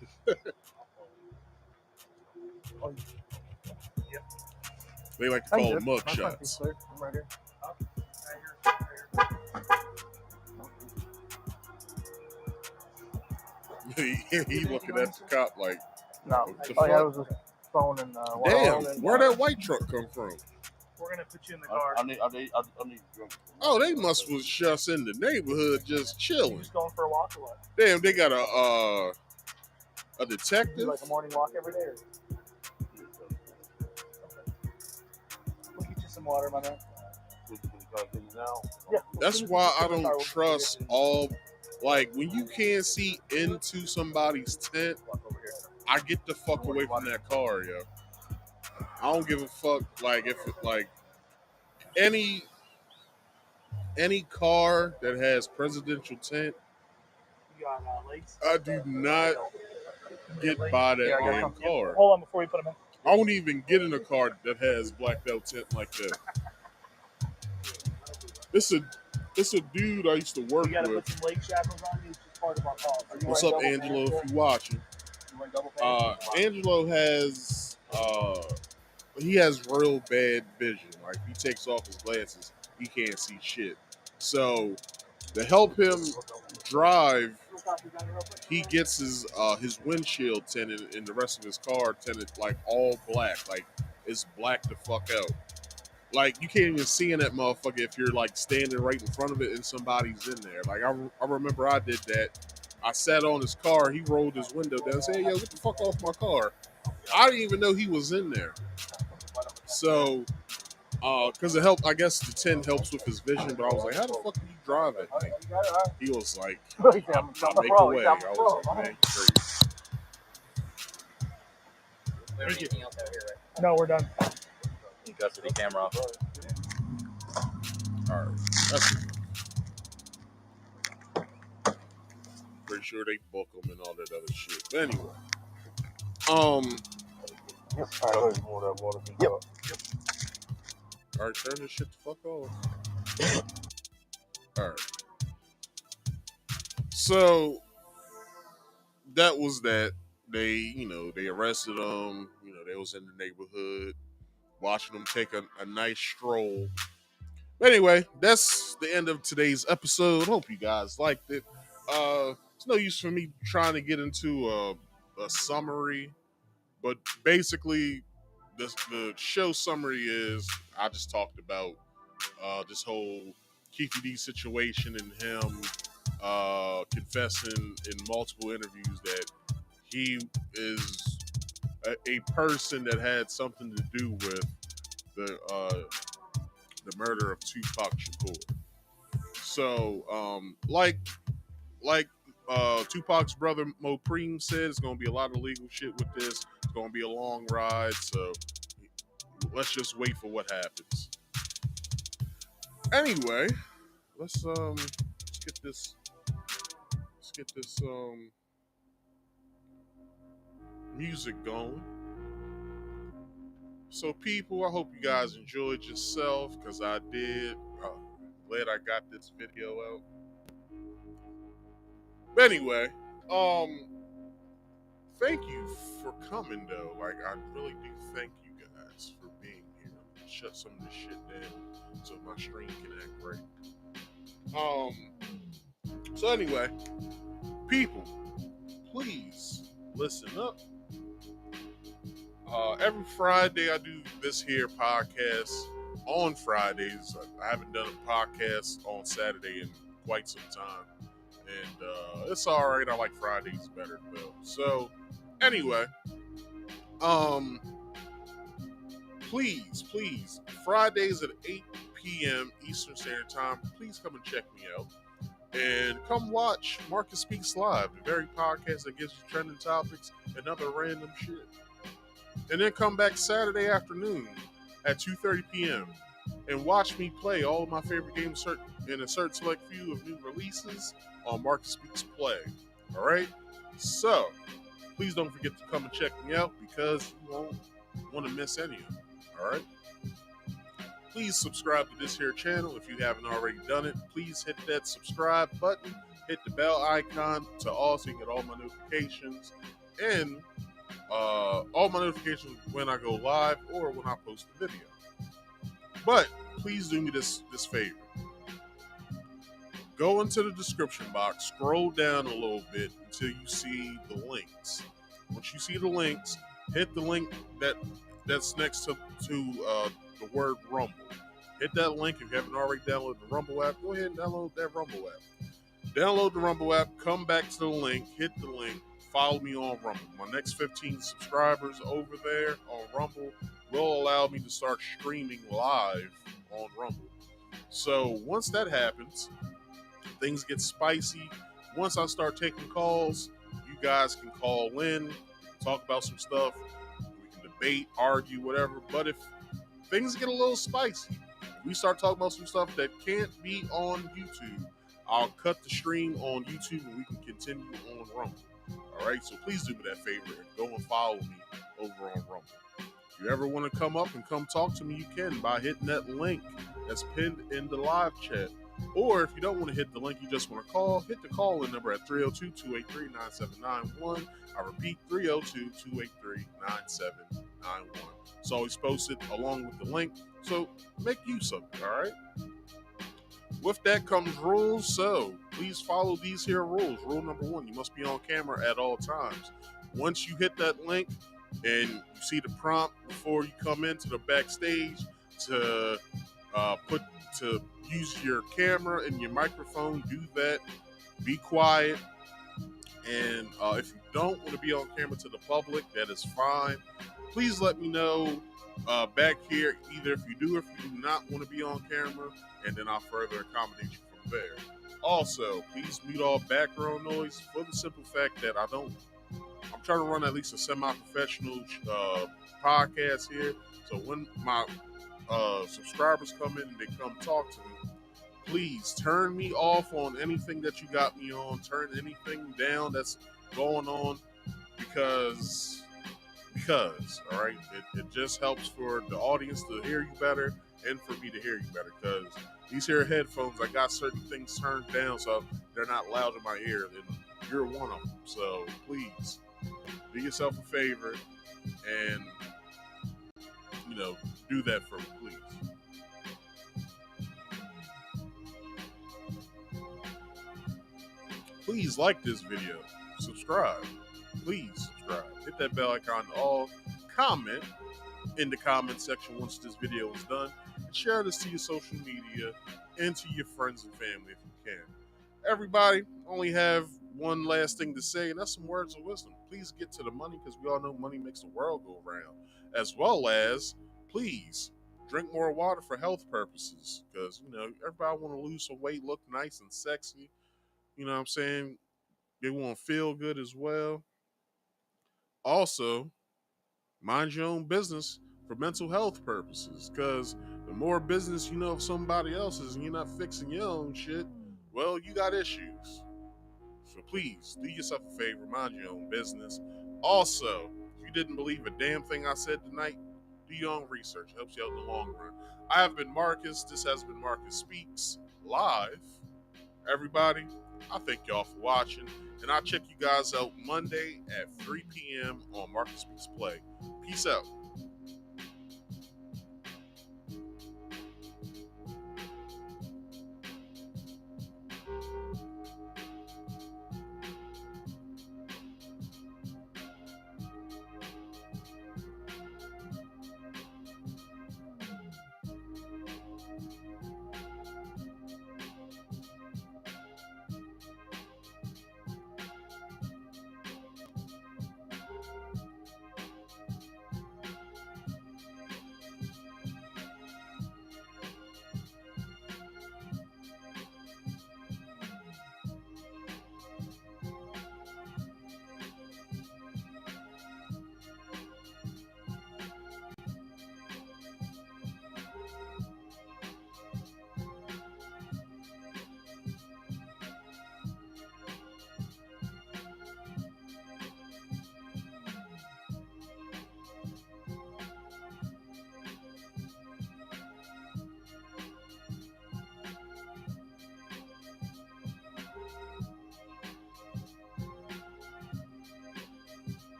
They like to call them mug shots. I'm right here. He looking at the cop like, no. Oh, yeah, it was just phone and damn, where'd that white truck come from? We're gonna put you in the car. I need Oh, they must was just in the neighborhood just chilling. You just going for a walk or what? Damn, they got a detective. You like a morning walk every day? Or? We'll get you some water, my man. Yeah. That's why I don't trust all. Like, when you can't see into somebody's tent, I get the fuck away from that car, yo. I don't give a fuck, like, if it, like, any car that has presidential tent, I do not get by that damn car. Hold on before you put them in. I won't even get in a car that has blacked out tent like that. It's a dude I used to work You gotta with. put some leg shackles on you. It's just part of our policy. What's up, Angelo, if you're watching? Angelo has he has real bad vision. Like, he takes off his glasses, he can't see shit. So to help him drive, he gets his windshield tinted and the rest of his car tinted like all black. Like, it's black the fuck out. Like, you can't even see in that motherfucker if you're like standing right in front of it and somebody's in there. Like, I remember I did that. I sat on his car, he rolled his window down and said, "Hey, yo, get the fuck off my car." I didn't even know he was in there. So Because it helped. I guess the 10 helps with his vision, but I was like, how the fuck do you drive it? He was like, I'll make a way. I was like, man, crazy. Thank you. No, we're done. Custody camera off. All right, that's it. Pretty sure they book them and all that other shit. But anyway, Yep. All right, turn this shit the fuck off. All right. So that was that. They arrested them. They was in the neighborhood, watching them take a nice stroll. But anyway, that's the end of today's episode. Hope you guys liked it. It's no use for me trying to get into a summary, but basically, the show summary is I just talked about this whole Keefe D situation and him confessing in multiple interviews that he is a person that had something to do with the murder of Tupac Shakur. So, like Tupac's brother Mopreem said, it's going to be a lot of legal shit with this. It's going to be a long ride. So let's just wait for what happens. Anyway, let's get this music going. So people, I hope you guys enjoyed yourself, because I did. Glad I got this video out. But anyway, thank you for coming though. Like, I really do thank you guys for being here. Shut some of this shit down so my stream can act right. So anyway, people, please listen up. Every Friday I do this here podcast on Fridays. I haven't done a podcast on Saturday in quite some time. And it's alright. I like Fridays better though. So anyway, please, Fridays at 8 p.m. Eastern Standard Time, please come and check me out. And come watch Marcus Speaks Live, the very podcast that gives you trending topics and other random shit. And then come back Saturday afternoon at 2:30 p.m. and watch me play all of my favorite games in a certain select few of new releases on Marcus Speaks Play. All right? So, please don't forget to come and check me out, because you won't want to miss any of them. All right? Please subscribe to this here channel if you haven't already done it. Please hit that subscribe button. Hit the bell icon to also get all my notifications. And all my notifications when I go live or when I post a video. But please do me this favor. Go into the description box, scroll down a little bit until you see the links. Once you see the links, hit the link that's next to the word Rumble. Hit that link. If you haven't already downloaded the Rumble app, go ahead and download that Rumble app. Download the Rumble app, come back to the link, hit the link, follow me on Rumble. My next 15 subscribers over there on Rumble will allow me to start streaming live on Rumble. So once that happens, things get spicy. Once I start taking calls, you guys can call in, talk about some stuff. We can debate, argue, whatever. But if things get a little spicy, we start talking about some stuff that can't be on YouTube, I'll cut the stream on YouTube and we can continue on Rumble. All right, so please do me that favor and go and follow me over on Rumble. If you ever want to come up and come talk to me, you can by hitting that link that's pinned in the live chat. Or if you don't want to hit the link, you just want to call, hit the call-in number at 302-283-9791. I repeat, 302-283-9791. It's always posted along with the link, so make use of it, all right? With that comes rules, so please follow these here rules. Rule number 1, you must be on camera at all times. Once you hit that link and you see the prompt before you come into the backstage to use your camera and your microphone, do that. Be quiet. And if you don't want to be on camera to the public, that is fine. Please let me know back here, either if you do or if you do not want to be on camera, and then I'll further accommodate you from there. Also, please mute all background noise for the simple fact that I'm trying to run at least a semi-professional podcast here. So when my subscribers come in and they come talk to me, please turn me off on anything that you got me on. Turn anything down that's going on because all right, it just helps for the audience to hear you better and for me to hear you better, because these here headphones, I got certain things turned down so they're not loud in my ear, and you're one of them. So please do yourself a favor and do that for me, please. Please like this video, subscribe, please subscribe, hit that bell icon, all comment in the comment section once this video is done, and share this to your social media and to your friends and family if you can. Everybody, only have one last thing to say, and that's some words of wisdom. Please get to the money, because we all know money makes the world go round. As well as, please drink more water for health purposes, because everybody want to lose some weight, look nice and sexy. You know what I'm saying? They want to feel good as well. Also, mind your own business for mental health purposes, because the more business you know of somebody else's and you're not fixing your own shit, well, you got issues. So please, do yourself a favor, mind your own business. Also, if you didn't believe a damn thing I said tonight, do your own research. It helps you out in the long run. I have been Marcus. This has been Marcus Speaks Live. Everybody, I thank y'all for watching, and I'll check you guys out Monday at 3 p.m. on Marcus Speaks Play. Peace out.